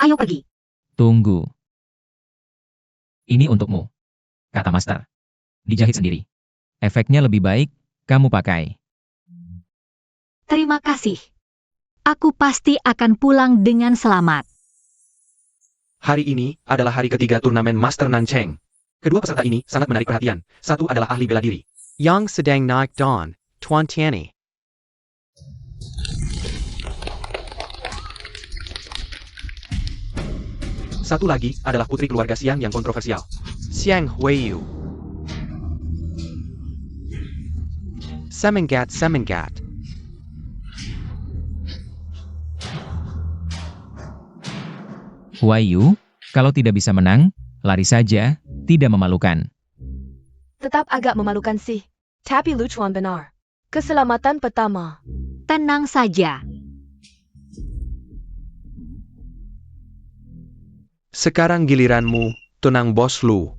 ayo pergi. Tunggu. Ini untukmu. Kata master. Dijahit sendiri. Efeknya lebih baik, kamu pakai. Terima kasih. Aku pasti akan pulang dengan selamat. Hari ini adalah hari ketiga turnamen Master Nancheng. Kedua peserta ini sangat menarik perhatian. Satu adalah ahli bela diri, Yang sedang naik daun, Tuan Tiani. Satu lagi adalah putri keluarga Xiang yang kontroversial, Xiang Huiyu. Semangat, semangat. Huayu, kalau tidak bisa menang, lari saja, tidak memalukan. Tetap agak memalukan sih. Tapi lucuan benar. Keselamatan pertama. Tenang saja. Sekarang giliranmu, tenang bos Lu.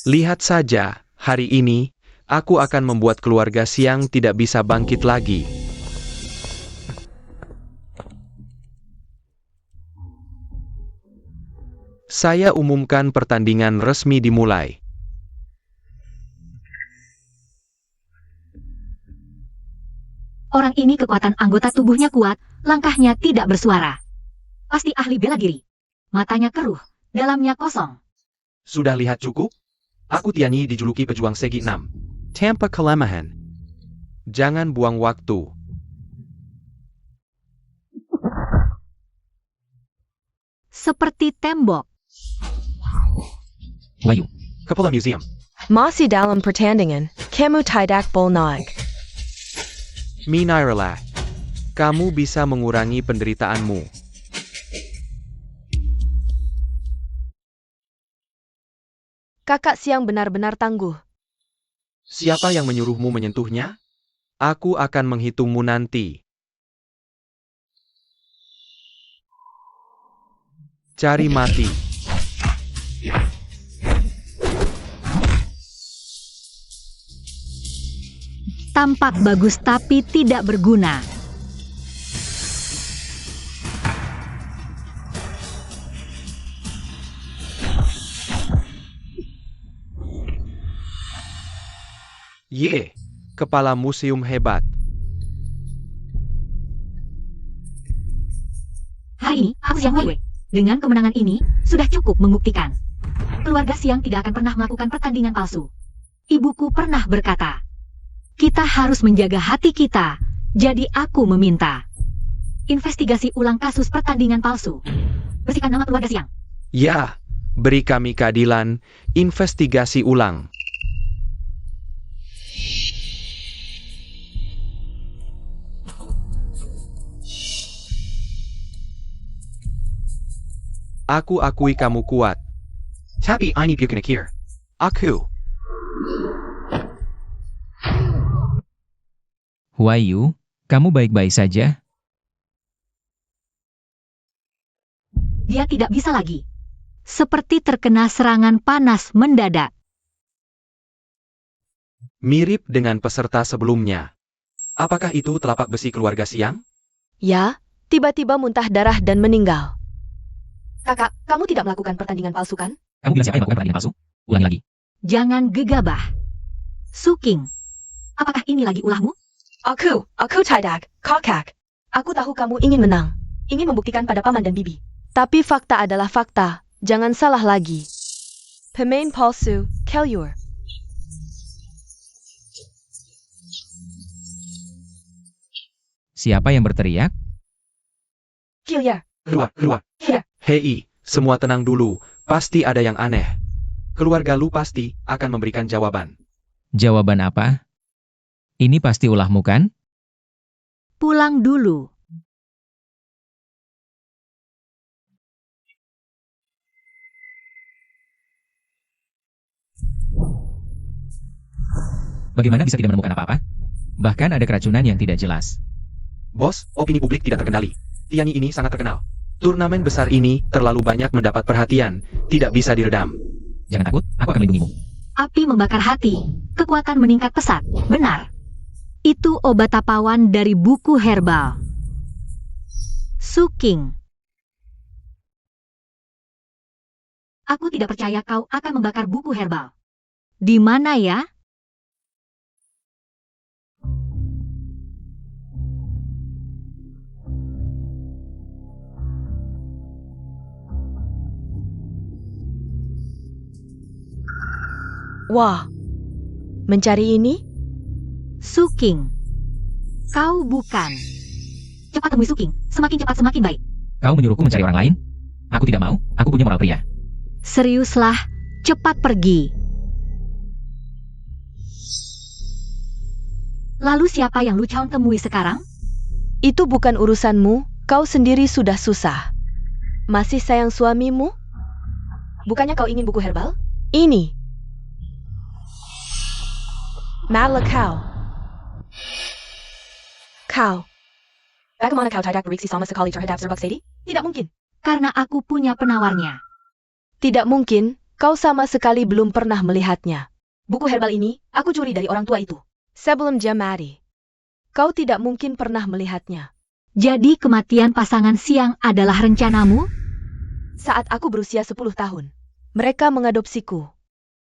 Lihat saja, hari ini, aku akan membuat keluarga Xiang tidak bisa bangkit lagi. Saya umumkan pertandingan resmi dimulai. Orang ini kekuatan anggota tubuhnya kuat, langkahnya tidak bersuara. Pasti ahli bela diri. Matanya keruh, dalamnya kosong. Sudah lihat cukup? Aku Tiani dijuluki pejuang segi 6. Tanpa kelemahan. Jangan buang waktu. Seperti tembok. Huayu, Kepala museum. Masih dalam pertandingan, kamu tidak boleh. Minairlah. Kamu bisa mengurangi penderitaanmu. Kakak Siang benar-benar tangguh. Siapa yang menyuruhmu menyentuhnya? Aku akan menghitungmu nanti. Cari mati. Tampak bagus tapi tidak berguna. Ye, kepala museum hebat. Hari ini, aku Xiang Huiwei. Dengan kemenangan ini, sudah cukup membuktikan. Keluarga Xiang tidak akan pernah melakukan pertandingan palsu. Ibuku pernah berkata, kita harus menjaga hati kita, jadi aku meminta. Investigasi ulang kasus pertandingan palsu. Bersihkan nama keluarga Siang. Ya, beri kami keadilan, investigasi ulang. Aku akui kamu kuat. Tapi ini bukan akhir. Aku. Huayu, kamu baik-baik saja? Dia tidak bisa lagi. Seperti terkena serangan panas mendadak. Mirip dengan peserta sebelumnya. Apakah itu telapak besi keluarga Siang? Ya, tiba-tiba muntah darah dan meninggal. Kakak, kamu tidak melakukan pertandingan palsu kan? Kamu bilang siapa yang melakukan pertandingan palsu? Ulangi lagi. Jangan gegabah. Suking, apakah ini lagi ulahmu? Aku tidak, kakak. Aku tahu kamu ingin menang. Ingin membuktikan pada paman dan bibi. Tapi fakta adalah fakta. Jangan salah lagi. Pemain palsu, Kelyur. Siapa yang berteriak? Kelyur. Keluar. Here. Hei, semua tenang dulu. Pasti ada yang aneh. Keluarga lu pasti akan memberikan jawaban. Jawaban apa? Ini pasti ulahmu kan? Pulang dulu. Bagaimana bisa tidak menemukan apa-apa? Bahkan ada keracunan yang tidak jelas. Bos, opini publik tidak terkendali. Tiani ini sangat terkenal. Turnamen besar ini terlalu banyak mendapat perhatian, tidak bisa diredam. Jangan takut, aku akan melindungimu. Api membakar hati. Kekuatan meningkat pesat. Benar. Itu obat tapawan dari buku herbal. Suking. Aku tidak percaya kau akan membakar buku herbal. Di mana ya? Wah, mencari ini? Suking. Kau bukan. Cepat temui Suking. Semakin cepat semakin baik. Kau menyuruhku mencari orang lain? Aku tidak mau, aku punya moral pria. Seriuslah, cepat pergi. Lalu siapa yang Lu Chaun temui sekarang? Itu bukan urusanmu, kau sendiri sudah susah. Masih sayang suamimu? Bukannya kau ingin buku herbal? Ini. Malakau. Kau. Bagaimana kau tidak bereaksi sama sekali terhadap Zerbak Sedi? Tidak mungkin. Karena aku punya penawarnya. Tidak mungkin, kau sama sekali belum pernah melihatnya. Buku herbal ini, aku curi dari orang tua itu. Sebelum dia mati. Kau tidak mungkin pernah melihatnya. Jadi kematian pasangan Siang adalah rencanamu? Saat aku berusia 10 tahun, mereka mengadopsiku.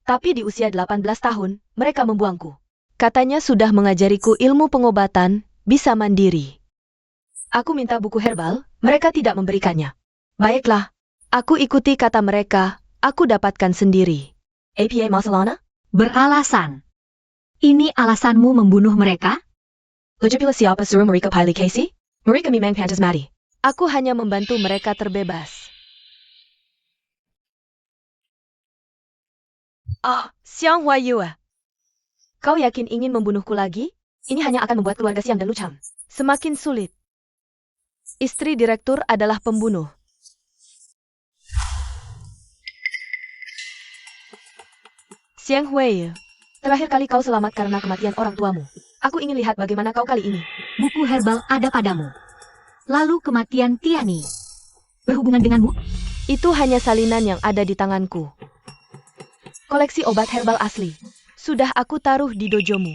Tapi di usia 18 tahun, mereka membuangku. Katanya sudah mengajariku ilmu pengobatan, bisa mandiri. Aku minta buku herbal, mereka tidak memberikannya. Baiklah, aku ikuti kata mereka, aku dapatkan sendiri. APA Masalana? Beralasan. Ini alasanmu membunuh mereka? Lejapila siapa suruh mereka pilih Casey? Mereka memang pantas mati. Aku hanya membantu mereka terbebas. Xiang Huayu. Kau yakin ingin membunuhku lagi? Ini hanya akan membuat keluarga Siang dan Lu Chaun semakin sulit. Istri direktur adalah pembunuh. Xiang Huayu. Terakhir kali kau selamat karena kematian orang tuamu. Aku ingin lihat bagaimana kau kali ini. Buku herbal ada padamu. Lalu kematian Tiani. Berhubungan denganmu? Itu hanya salinan yang ada di tanganku. Koleksi obat herbal asli. Sudah aku taruh di dojomu.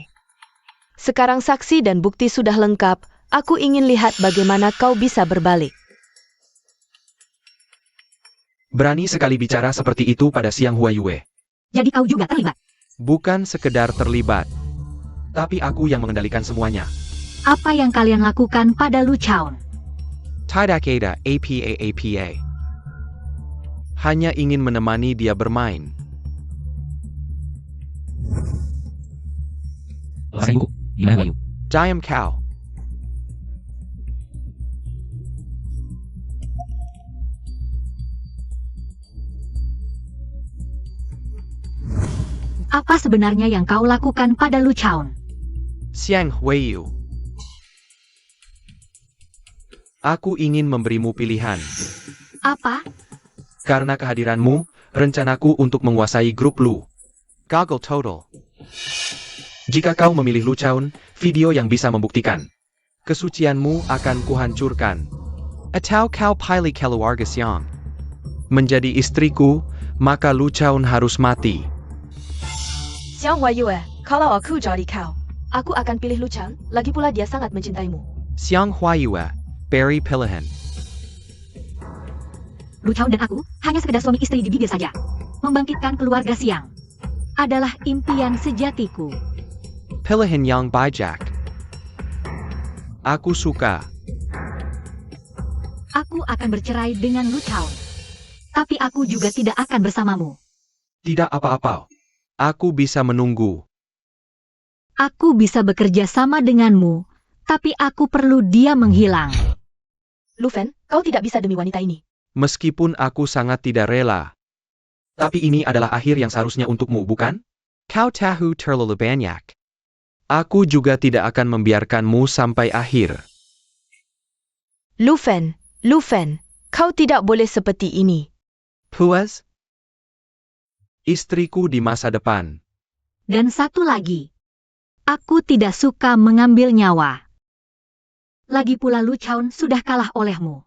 Sekarang saksi dan bukti sudah lengkap. Aku ingin lihat bagaimana kau bisa berbalik. Berani sekali bicara seperti itu pada Siang Huayue. Jadi kau juga terlibat? Bukan sekedar terlibat. Tapi aku yang mengendalikan semuanya. Apa yang kalian lakukan pada Lu Chaun? Tidak ada apa-apa. Hanya ingin menemani dia bermain. Lepaskan ibuku. Gimana Huayu? Diam kau. Apa sebenarnya yang kau lakukan pada Lu Chaun? Xiang Huiyu. Aku ingin memberimu pilihan. Apa? Karena kehadiranmu, rencanaku untuk menguasai grup Lu. Gagal total. Jika kau memilih Lu Chaun, video yang bisa membuktikan kesucianmu akan kuhancurkan. Atau kau pilih keluarga Xiang menjadi istriku, maka Lu Chaun harus mati. Xiang Huayu, kalau aku jadi kau, aku akan pilih Lu Chaun, lagi pula dia sangat mencintaimu. Xiang Huayu, beri pilihan. Lu Chaun dan aku hanya sekedar suami istri di bibir saja. Membangkitkan keluarga Xiang adalah impian sejatiku. Pilihan yang bijak. Aku suka. Aku akan bercerai dengan Lu Chaun. Tapi aku juga tidak akan bersamamu. Tidak apa-apa. Aku bisa menunggu. Aku bisa bekerja sama denganmu, tapi aku perlu dia menghilang. Lu Fen, kau tidak bisa demi wanita ini. Meskipun aku sangat tidak rela. Tapi ini adalah akhir yang seharusnya untukmu, bukan? Kau tahu terlalu banyak. Aku juga tidak akan membiarkanmu sampai akhir. Lu Fen, kau tidak boleh seperti ini. Puas? Istriku di masa depan. Dan satu lagi, aku tidak suka mengambil nyawa. Lagi pula Lu Chaun sudah kalah olehmu.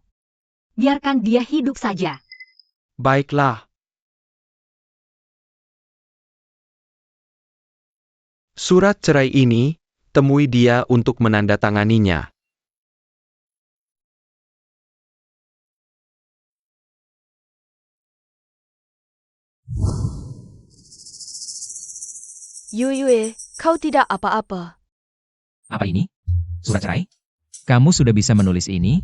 Biarkan dia hidup saja. Baiklah. Surat cerai ini, temui dia untuk menandatanganinya. Yue, kau tidak apa-apa. Apa ini? Surat cerai? Kamu sudah bisa menulis ini?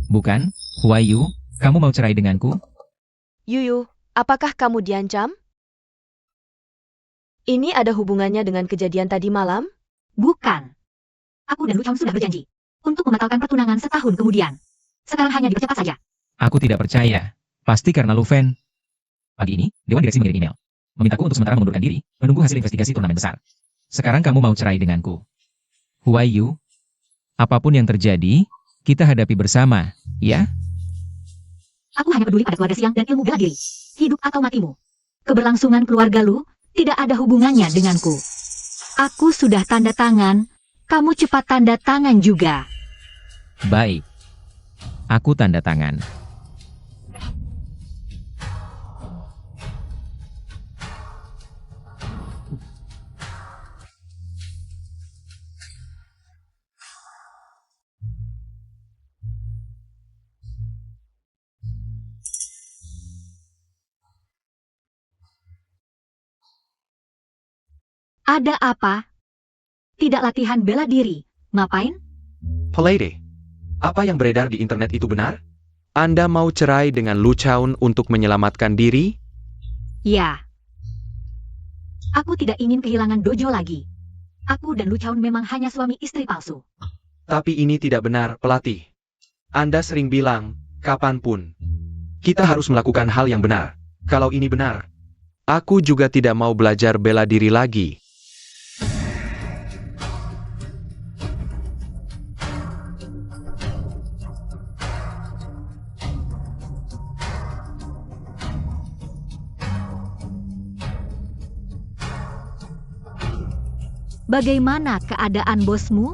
Bukan, Huayu, kamu mau cerai denganku? Yuyu, apakah kamu diancam? Ini ada hubungannya dengan kejadian tadi malam? Bukan. Aku dan Lu Chaun sudah berjanji untuk membatalkan pertunangan setahun kemudian. Sekarang hanya dipercepat saja. Aku tidak percaya. Pasti karena Lu Fen. Pagi ini, Dewan Direksi mengirim email. Memintaku untuk sementara mengundurkan diri, menunggu hasil investigasi turnamen besar. Sekarang kamu mau cerai denganku. Huayu, apapun yang terjadi, kita hadapi bersama, ya? Aku hanya peduli pada keluarga Xiang dan ilmu bela diri. Hidup atau matimu. Keberlangsungan keluarga Lu tidak ada hubungannya denganku. Aku sudah tanda tangan, kamu cepat tanda tangan juga. Baik. Aku tanda tangan. Ada apa? Tidak latihan bela diri. Ngapain? Pelede, apa yang beredar di internet itu benar? Anda mau cerai dengan Lu Chaun untuk menyelamatkan diri? Ya. Aku tidak ingin kehilangan dojo lagi. Aku dan Lu Chaun memang hanya suami istri palsu. Tapi ini tidak benar, pelatih. Anda sering bilang, kapanpun. Kita harus melakukan hal yang benar. Kalau ini benar, aku juga tidak mau belajar bela diri lagi. Bagaimana keadaan bosmu?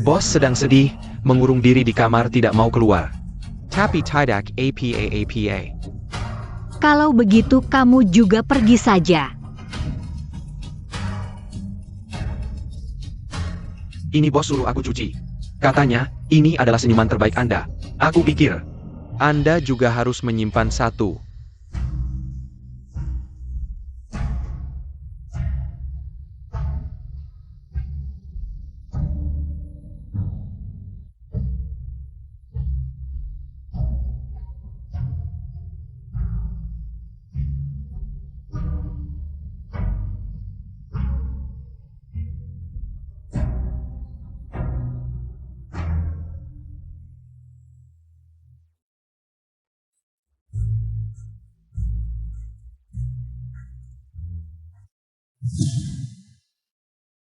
Bos sedang sedih, mengurung diri di kamar tidak mau keluar. Tapi tidak apa-apa. Kalau begitu kamu juga pergi saja. Ini bos suruh aku cuci. Katanya, ini adalah senyuman terbaik Anda. Aku pikir, Anda juga harus menyimpan satu.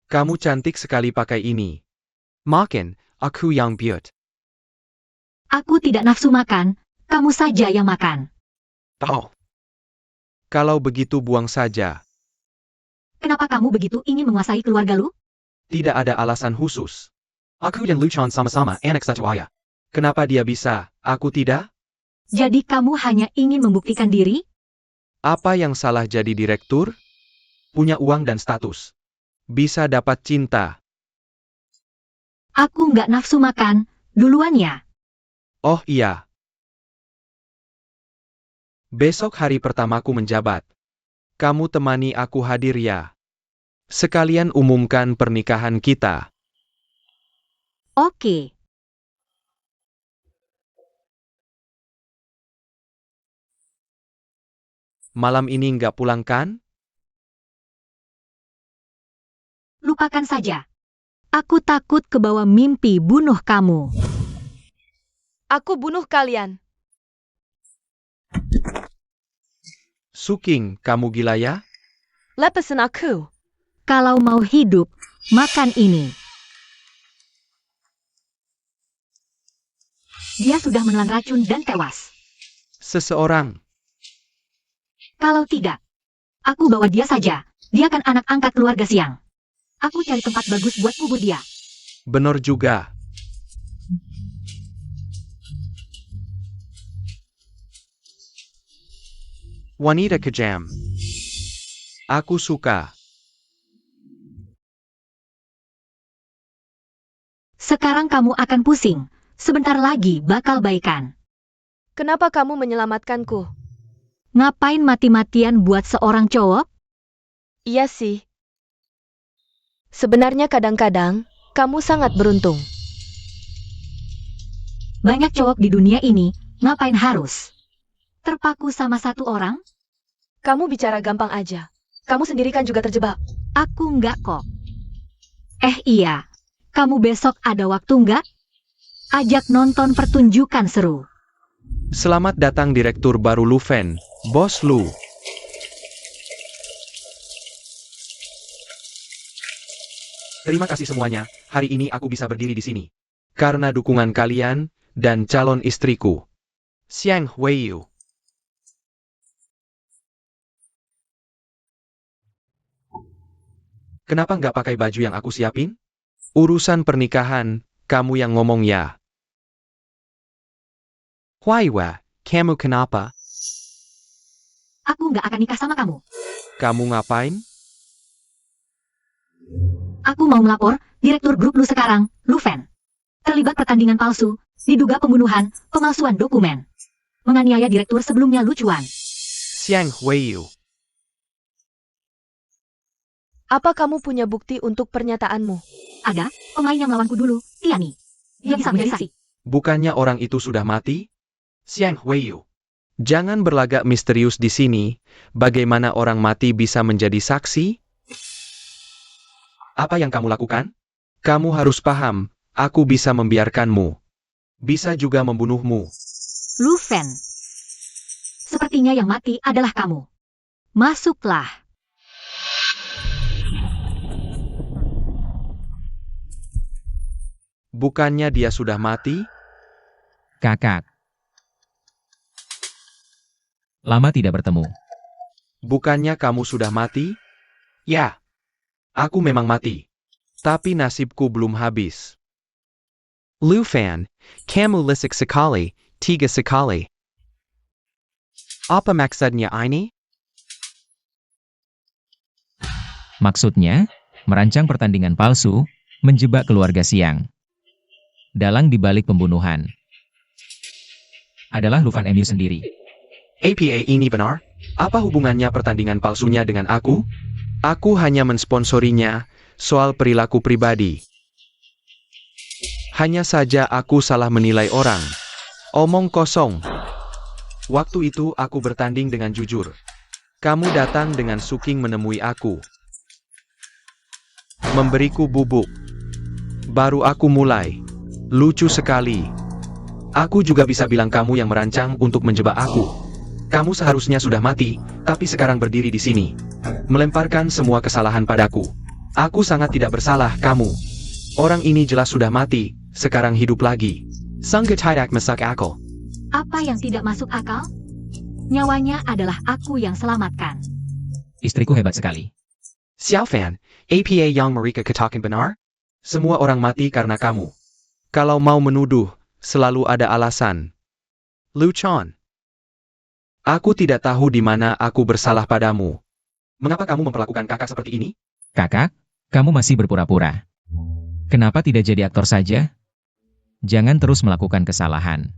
Kamu cantik sekali pakai ini. Makan, aku yang buat. Aku tidak nafsu makan, kamu saja yang makan. Oh. Kalau begitu buang saja. Kenapa kamu begitu ingin menguasai keluarga Lu? Tidak ada alasan khusus. Aku dan Luchan sama-sama anak satu ayah. Kenapa dia bisa, aku tidak? Jadi kamu hanya ingin membuktikan diri? Apa yang salah jadi direktur? Punya uang dan status. Bisa dapat cinta. Aku nggak nafsu makan, duluan ya. Oh iya. Besok hari pertamaku menjabat. Kamu temani aku hadir ya. Sekalian umumkan pernikahan kita. Oke. Malam ini nggak pulang kan? Lupakan saja. Aku takut kebawa mimpi bunuh kamu. Aku bunuh kalian. Suking, kamu gila ya? Lepasin aku. Kalau mau hidup, makan ini. Dia sudah menelan racun dan tewas. Seseorang. Kalau tidak, aku bawa dia saja. Dia kan anak angkat keluarga Siang. Aku cari tempat bagus buat kubur dia. Benar juga. Wanita kejam. Aku suka. Sekarang kamu akan pusing. Sebentar lagi bakal baikan. Kenapa kamu menyelamatkanku? Ngapain mati-matian buat seorang cowok? Iya sih. Sebenarnya kadang-kadang, kamu sangat beruntung. Banyak cowok di dunia ini, ngapain harus terpaku sama satu orang? Kamu bicara gampang aja. Kamu sendiri kan juga terjebak. Aku nggak kok. Iya. Kamu besok ada waktu nggak? Ajak nonton pertunjukan seru. Selamat datang Direktur baru Lufen, Bos Lu. Terima kasih semuanya, hari ini aku bisa berdiri di sini. Karena dukungan kalian, dan calon istriku. Xiang Weiyu. Kenapa nggak pakai baju yang aku siapin? Urusan pernikahan, kamu yang ngomong ya. Huaiwa, kamu kenapa? Aku nggak akan nikah sama kamu. Kamu ngapain? Aku mau melapor, direktur grup Lu sekarang, Lufen. Terlibat pertandingan palsu, diduga pembunuhan, pemalsuan dokumen. Menganiaya direktur sebelumnya Lu Chuan. Xiang Weiyu. Apa kamu punya bukti untuk pernyataanmu? Ada, pemain yang melawanku dulu, Tiani. Dia bisa menjadi saksi. Bukannya orang itu sudah mati? Xiang Weiyu. Jangan berlagak misterius di sini. Bagaimana orang mati bisa menjadi saksi? Apa yang kamu lakukan? Kamu harus paham, aku bisa membiarkanmu. Bisa juga membunuhmu. Lufen. Sepertinya yang mati adalah kamu. Masuklah. Bukannya dia sudah mati? Kakak. Lama tidak bertemu. Bukannya kamu sudah mati? Ya. Aku memang mati. Tapi nasibku belum habis. Lufan, kamu lisik sekali, tiga sekali. Apa maksudnya ini? Maksudnya, merancang pertandingan palsu, menjebak keluarga Siang. Dalang dibalik pembunuhan adalah Lufan MU sendiri. APA ini benar? Apa hubungannya pertandingan palsunya dengan aku? Aku hanya mensponsorinya, soal perilaku pribadi. Hanya saja aku salah menilai orang. Omong kosong. Waktu itu aku bertanding dengan jujur. Kamu datang dengan Suking menemui aku. Memberiku bubuk. Baru aku mulai. Lucu sekali. Aku juga bisa bilang kamu yang merancang untuk menjebak aku. Kamu seharusnya sudah mati, tapi sekarang berdiri di sini. Melemparkan semua kesalahan padaku. Aku sangat tidak bersalah, kamu. Orang ini jelas sudah mati, sekarang hidup lagi. Sungguh tidak masuk akal. Apa yang tidak masuk akal? Nyawanya adalah aku yang selamatkan. Istriku hebat sekali. Xiaofan, apa yang mereka katakan benar? Semua orang mati karena kamu. Kalau mau menuduh, selalu ada alasan. Lu Chon. Aku tidak tahu di mana aku bersalah padamu. Mengapa kamu memperlakukan kakak seperti ini? Kakak, kamu masih berpura-pura. Kenapa tidak jadi aktor saja? Jangan terus melakukan kesalahan.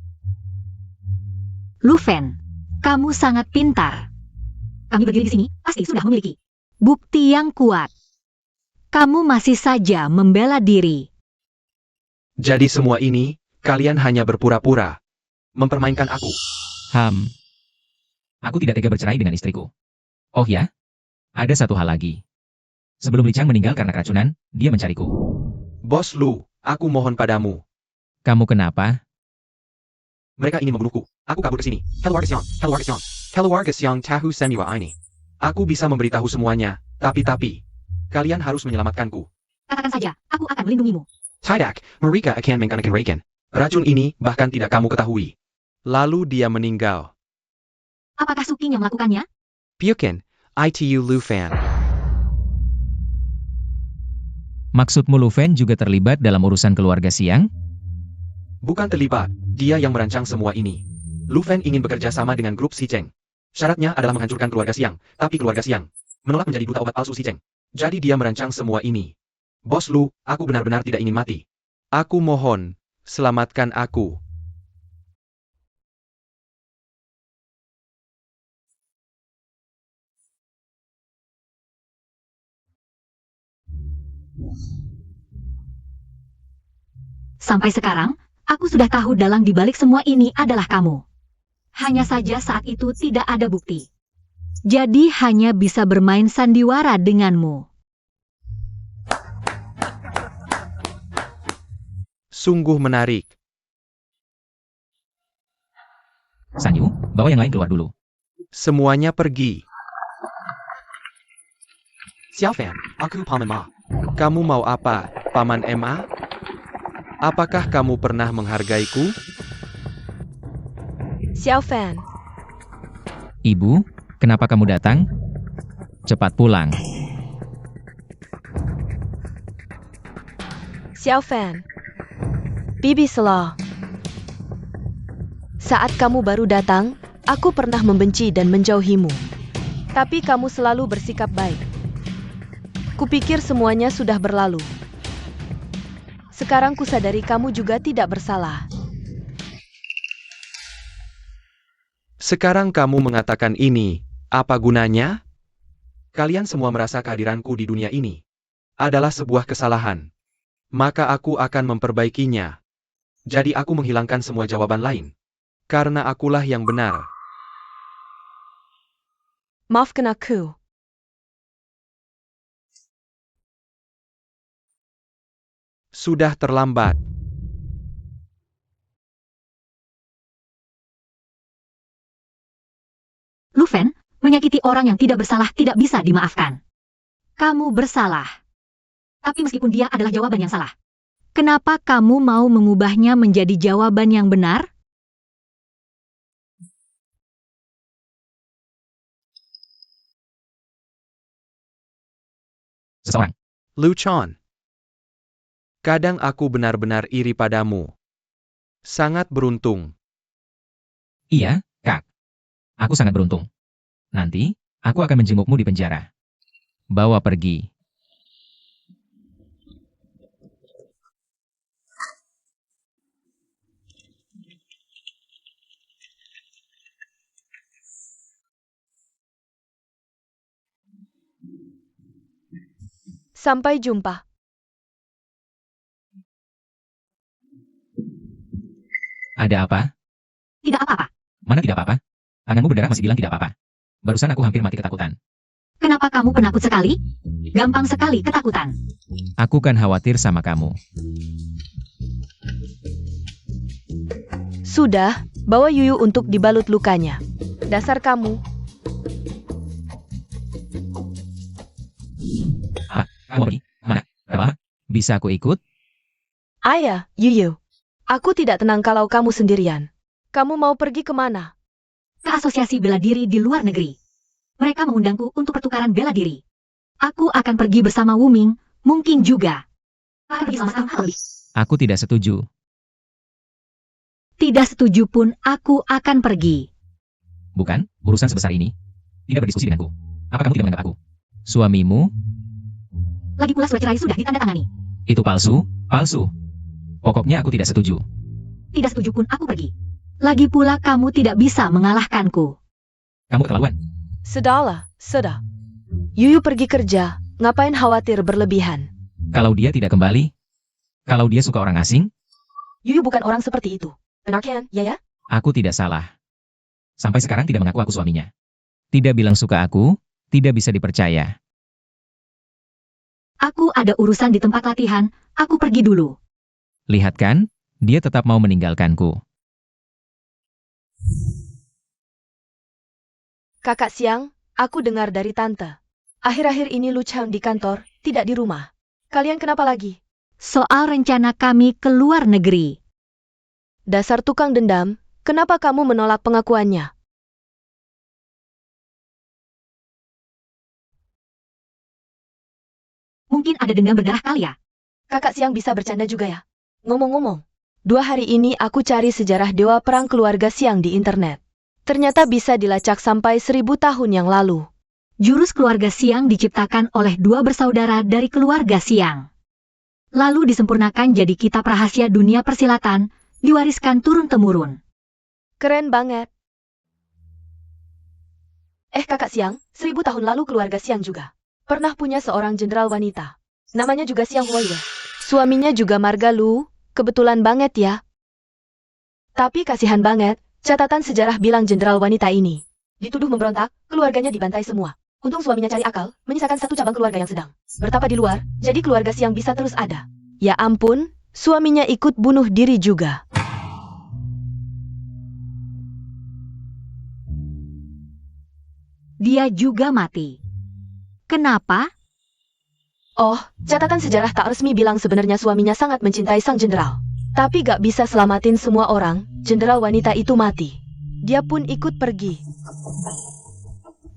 Lu Fen, kamu sangat pintar. Kami berdiri di sini, pasti sudah memiliki bukti yang kuat. Kamu masih saja membela diri. Jadi semua ini, kalian hanya berpura-pura. Mempermainkan aku. Aku tidak tega bercerai dengan istriku. Oh ya? Ada satu hal lagi. Sebelum Li Chang meninggal karena keracunan, dia mencariku. Bos Lu, aku mohon padamu. Kamu kenapa? Mereka ingin membunuhku. Aku kabur ke sini. Keluarga Siang, keluarga Siang. Keluarga Siang tahu semua ini. Aku bisa memberitahu semuanya, tapi, kalian harus menyelamatkanku. Katakan saja, aku akan melindungimu. Tidak, mereka akan menggunakan racun ini, bahkan tidak kamu ketahui. Lalu dia meninggal. Apakah Suking yang melakukannya? Bukan, itu Lu Fan. Maksudmu Lu Fen juga terlibat dalam urusan keluarga Siang? Bukan terlibat, dia yang merancang semua ini. Lu Fan ingin bekerja sama dengan grup Si Cheng. Syaratnya adalah menghancurkan keluarga Siang, tapi keluarga Siang menolak menjadi duta obat palsu Si Cheng. Jadi dia merancang semua ini. Bos Lu, aku benar-benar tidak ingin mati. Aku mohon, selamatkan aku. Sampai sekarang, aku sudah tahu dalang di balik semua ini adalah kamu. Hanya saja saat itu tidak ada bukti. Jadi hanya bisa bermain sandiwara denganmu. Sungguh menarik. Sanyu, bawa yang lain keluar dulu. Semuanya pergi. Xiaofan, aku Paman Ma. Kamu mau apa, Paman Ma? Apakah kamu pernah menghargaiku? Xiaofan, Ibu, kenapa kamu datang? Cepat pulang. Xiaofan. Bibi Sela. Saat kamu baru datang, aku pernah membenci dan menjauhimu. Tapi kamu selalu bersikap baik. Kupikir semuanya sudah berlalu. Sekarang kusadari kamu juga tidak bersalah. Sekarang kamu mengatakan ini, apa gunanya? Kalian semua merasa kehadiranku di dunia ini adalah sebuah kesalahan. Maka aku akan memperbaikinya. Jadi aku menghilangkan semua jawaban lain. Karena akulah yang benar. Maafkan aku. Sudah terlambat. Lu Fen, menyakiti orang yang tidak bersalah tidak bisa dimaafkan. Kamu bersalah. Tapi meskipun dia adalah jawaban yang salah, kenapa kamu mau mengubahnya menjadi jawaban yang benar? Seseorang. Lu Chon. Kadang aku benar-benar iri padamu. Sangat beruntung. Iya, Kak. Aku sangat beruntung. Nanti, aku akan menjengukmu di penjara. Bawa pergi. Sampai jumpa. Ada apa? Tidak apa-apa. Mana tidak apa-apa? Tanganmu berdarah masih bilang tidak apa-apa. Barusan aku hampir mati ketakutan. Kenapa kamu penakut sekali? Gampang sekali ketakutan. Aku kan khawatir sama kamu. Sudah, bawa Yuyu untuk dibalut lukanya. Dasar kamu. mau pergi? Mana? Berapa lama? Bisa aku ikut? Ayah, Yuyu. Aku tidak tenang kalau kamu sendirian. Kamu mau pergi kemana? Ke asosiasi bela diri di luar negeri. Mereka mengundangku untuk pertukaran bela diri. Aku akan pergi bersama Wuming, mungkin juga. Akan pergi selama setengah lebih. Aku tidak setuju. Tidak setuju pun aku akan pergi. Bukan, urusan sebesar ini. Tidak berdiskusi denganku. Apa kamu tidak menganggap aku? Suamimu? Lagi pula surat cerai sudah ditandatangani. Itu palsu, palsu. Pokoknya aku tidak setuju. Tidak setuju pun aku pergi. Lagi pula kamu tidak bisa mengalahkanku. Kamu keterlaluan. Sudahlah, sudah. Yuyu pergi kerja, ngapain khawatir berlebihan? Kalau dia tidak kembali? Kalau dia suka orang asing? Yuyu bukan orang seperti itu. Benar kan, ya? Aku tidak salah. Sampai sekarang tidak mengaku aku suaminya. Tidak bilang suka aku, tidak bisa dipercaya. Aku ada urusan di tempat latihan, aku pergi dulu. Lihat kan, dia tetap mau meninggalkanku. Kakak Siang, aku dengar dari tante. Akhir-akhir ini Lu Chang di kantor, tidak di rumah. Kalian kenapa lagi? Soal rencana kami ke luar negeri. Dasar tukang dendam, kenapa kamu menolak pengakuannya? Mungkin ada dendam berdarah kali ya? Kakak Siang bisa bercanda juga ya? Ngomong-ngomong, 2 hari ini aku cari sejarah dewa perang keluarga Siang di internet. Ternyata bisa dilacak sampai 1000 tahun yang lalu. Jurus keluarga Siang diciptakan oleh 2 bersaudara dari keluarga Siang. Lalu disempurnakan jadi kitab rahasia dunia persilatan, diwariskan turun-temurun. Keren banget. Kakak Siang, 1000 tahun lalu keluarga Siang juga pernah punya seorang jenderal wanita. Namanya juga Siang Huaiwe. Suaminya juga Marga Lu, kebetulan banget ya. Tapi kasihan banget, catatan sejarah bilang jenderal wanita ini dituduh memberontak, keluarganya dibantai semua. Untung suaminya cari akal, menyisakan 1 cabang keluarga yang sedang bertapa di luar, jadi keluarga Siang bisa terus ada. Ya ampun, suaminya ikut bunuh diri juga. Dia juga mati. Kenapa? Oh, catatan sejarah tak resmi bilang sebenarnya suaminya sangat mencintai sang jenderal. Tapi gak bisa selamatin semua orang, jenderal wanita itu mati. Dia pun ikut pergi.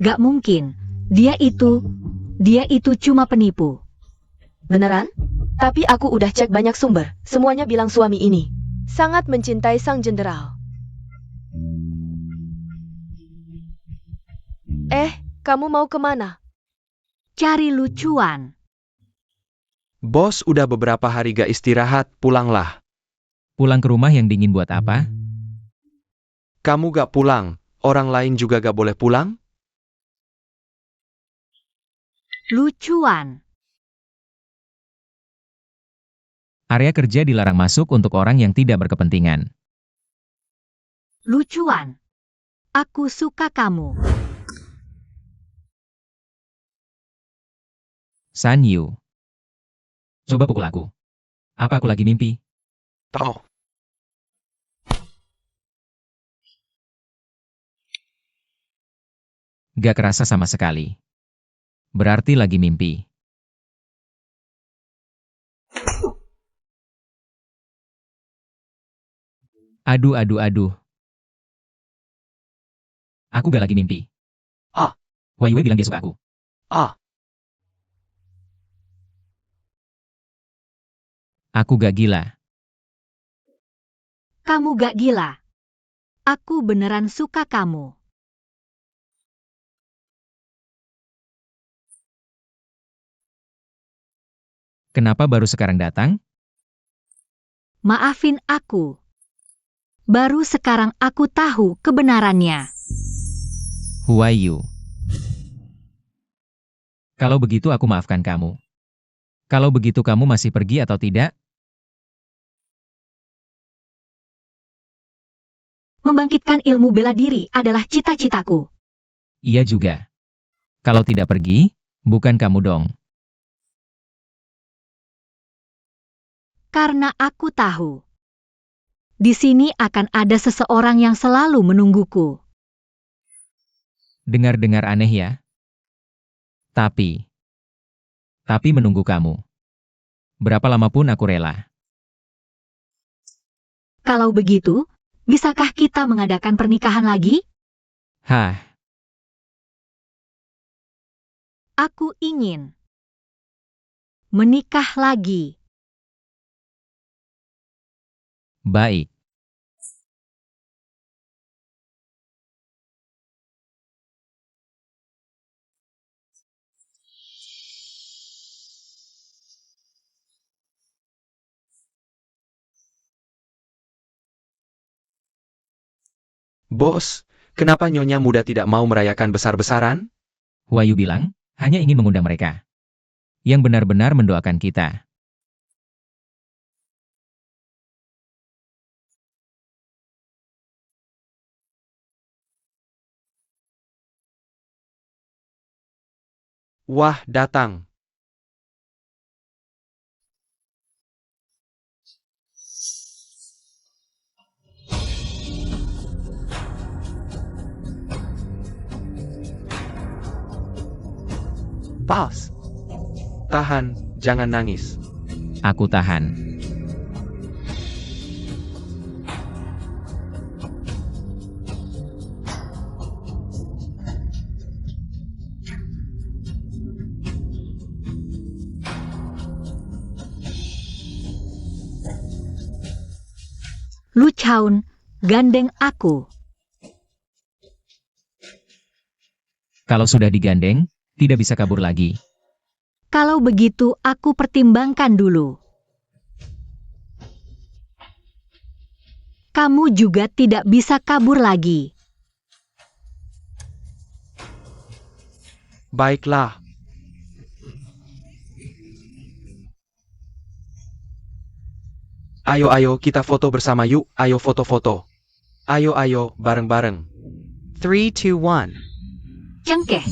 Gak mungkin. Dia itu cuma penipu. Beneran? Tapi aku udah cek banyak sumber, semuanya bilang suami ini sangat mencintai sang jenderal. Kamu mau kemana? Cari lucuan. Bos udah beberapa hari gak istirahat, pulanglah. Pulang ke rumah yang dingin buat apa? Kamu gak pulang, orang lain juga gak boleh pulang? Lucuan. Area kerja dilarang masuk untuk orang yang tidak berkepentingan. Lucuan. Aku suka kamu. San Yu. Coba pukul aku. Apa aku lagi mimpi? Tahu. Gak kerasa sama sekali. Berarti lagi mimpi. Aduh, aduh, aduh. Aku gak lagi mimpi. Ah. Wei bilang dia suka aku. Ah. Aku gak gila. Kamu gak gila. Aku beneran suka kamu. Kenapa baru sekarang datang? Maafin aku. Baru sekarang aku tahu kebenarannya. Huayu. Kalau begitu aku maafkan kamu. Kalau begitu kamu masih pergi atau tidak? Membangkitkan ilmu bela diri adalah cita-citaku. Iya juga. Kalau tidak pergi, bukan kamu dong. Karena aku tahu. Di sini akan ada seseorang yang selalu menungguku. Dengar-dengar aneh ya. Tapi, tapi menunggu kamu. Berapa lama pun aku rela. Kalau begitu, bisakah kita mengadakan pernikahan lagi? Hah, Aku ingin menikah lagi. baik. Bos, kenapa Nyonya Muda tidak mau merayakan besar-besaran? Wahyu bilang, hanya ingin mengundang mereka. Yang benar-benar mendoakan kita. Wah, datang. Pas. Tahan, jangan nangis. Aku tahan. Lu Chaun, gandeng aku. Kalau sudah digandeng, tidak bisa kabur lagi. Kalau begitu aku pertimbangkan dulu. Kamu juga tidak bisa kabur lagi. Baiklah. Ayo kita foto bersama yuk, ayo foto-foto. Ayo bareng-bareng. 3, 2, 1. Cengkeh.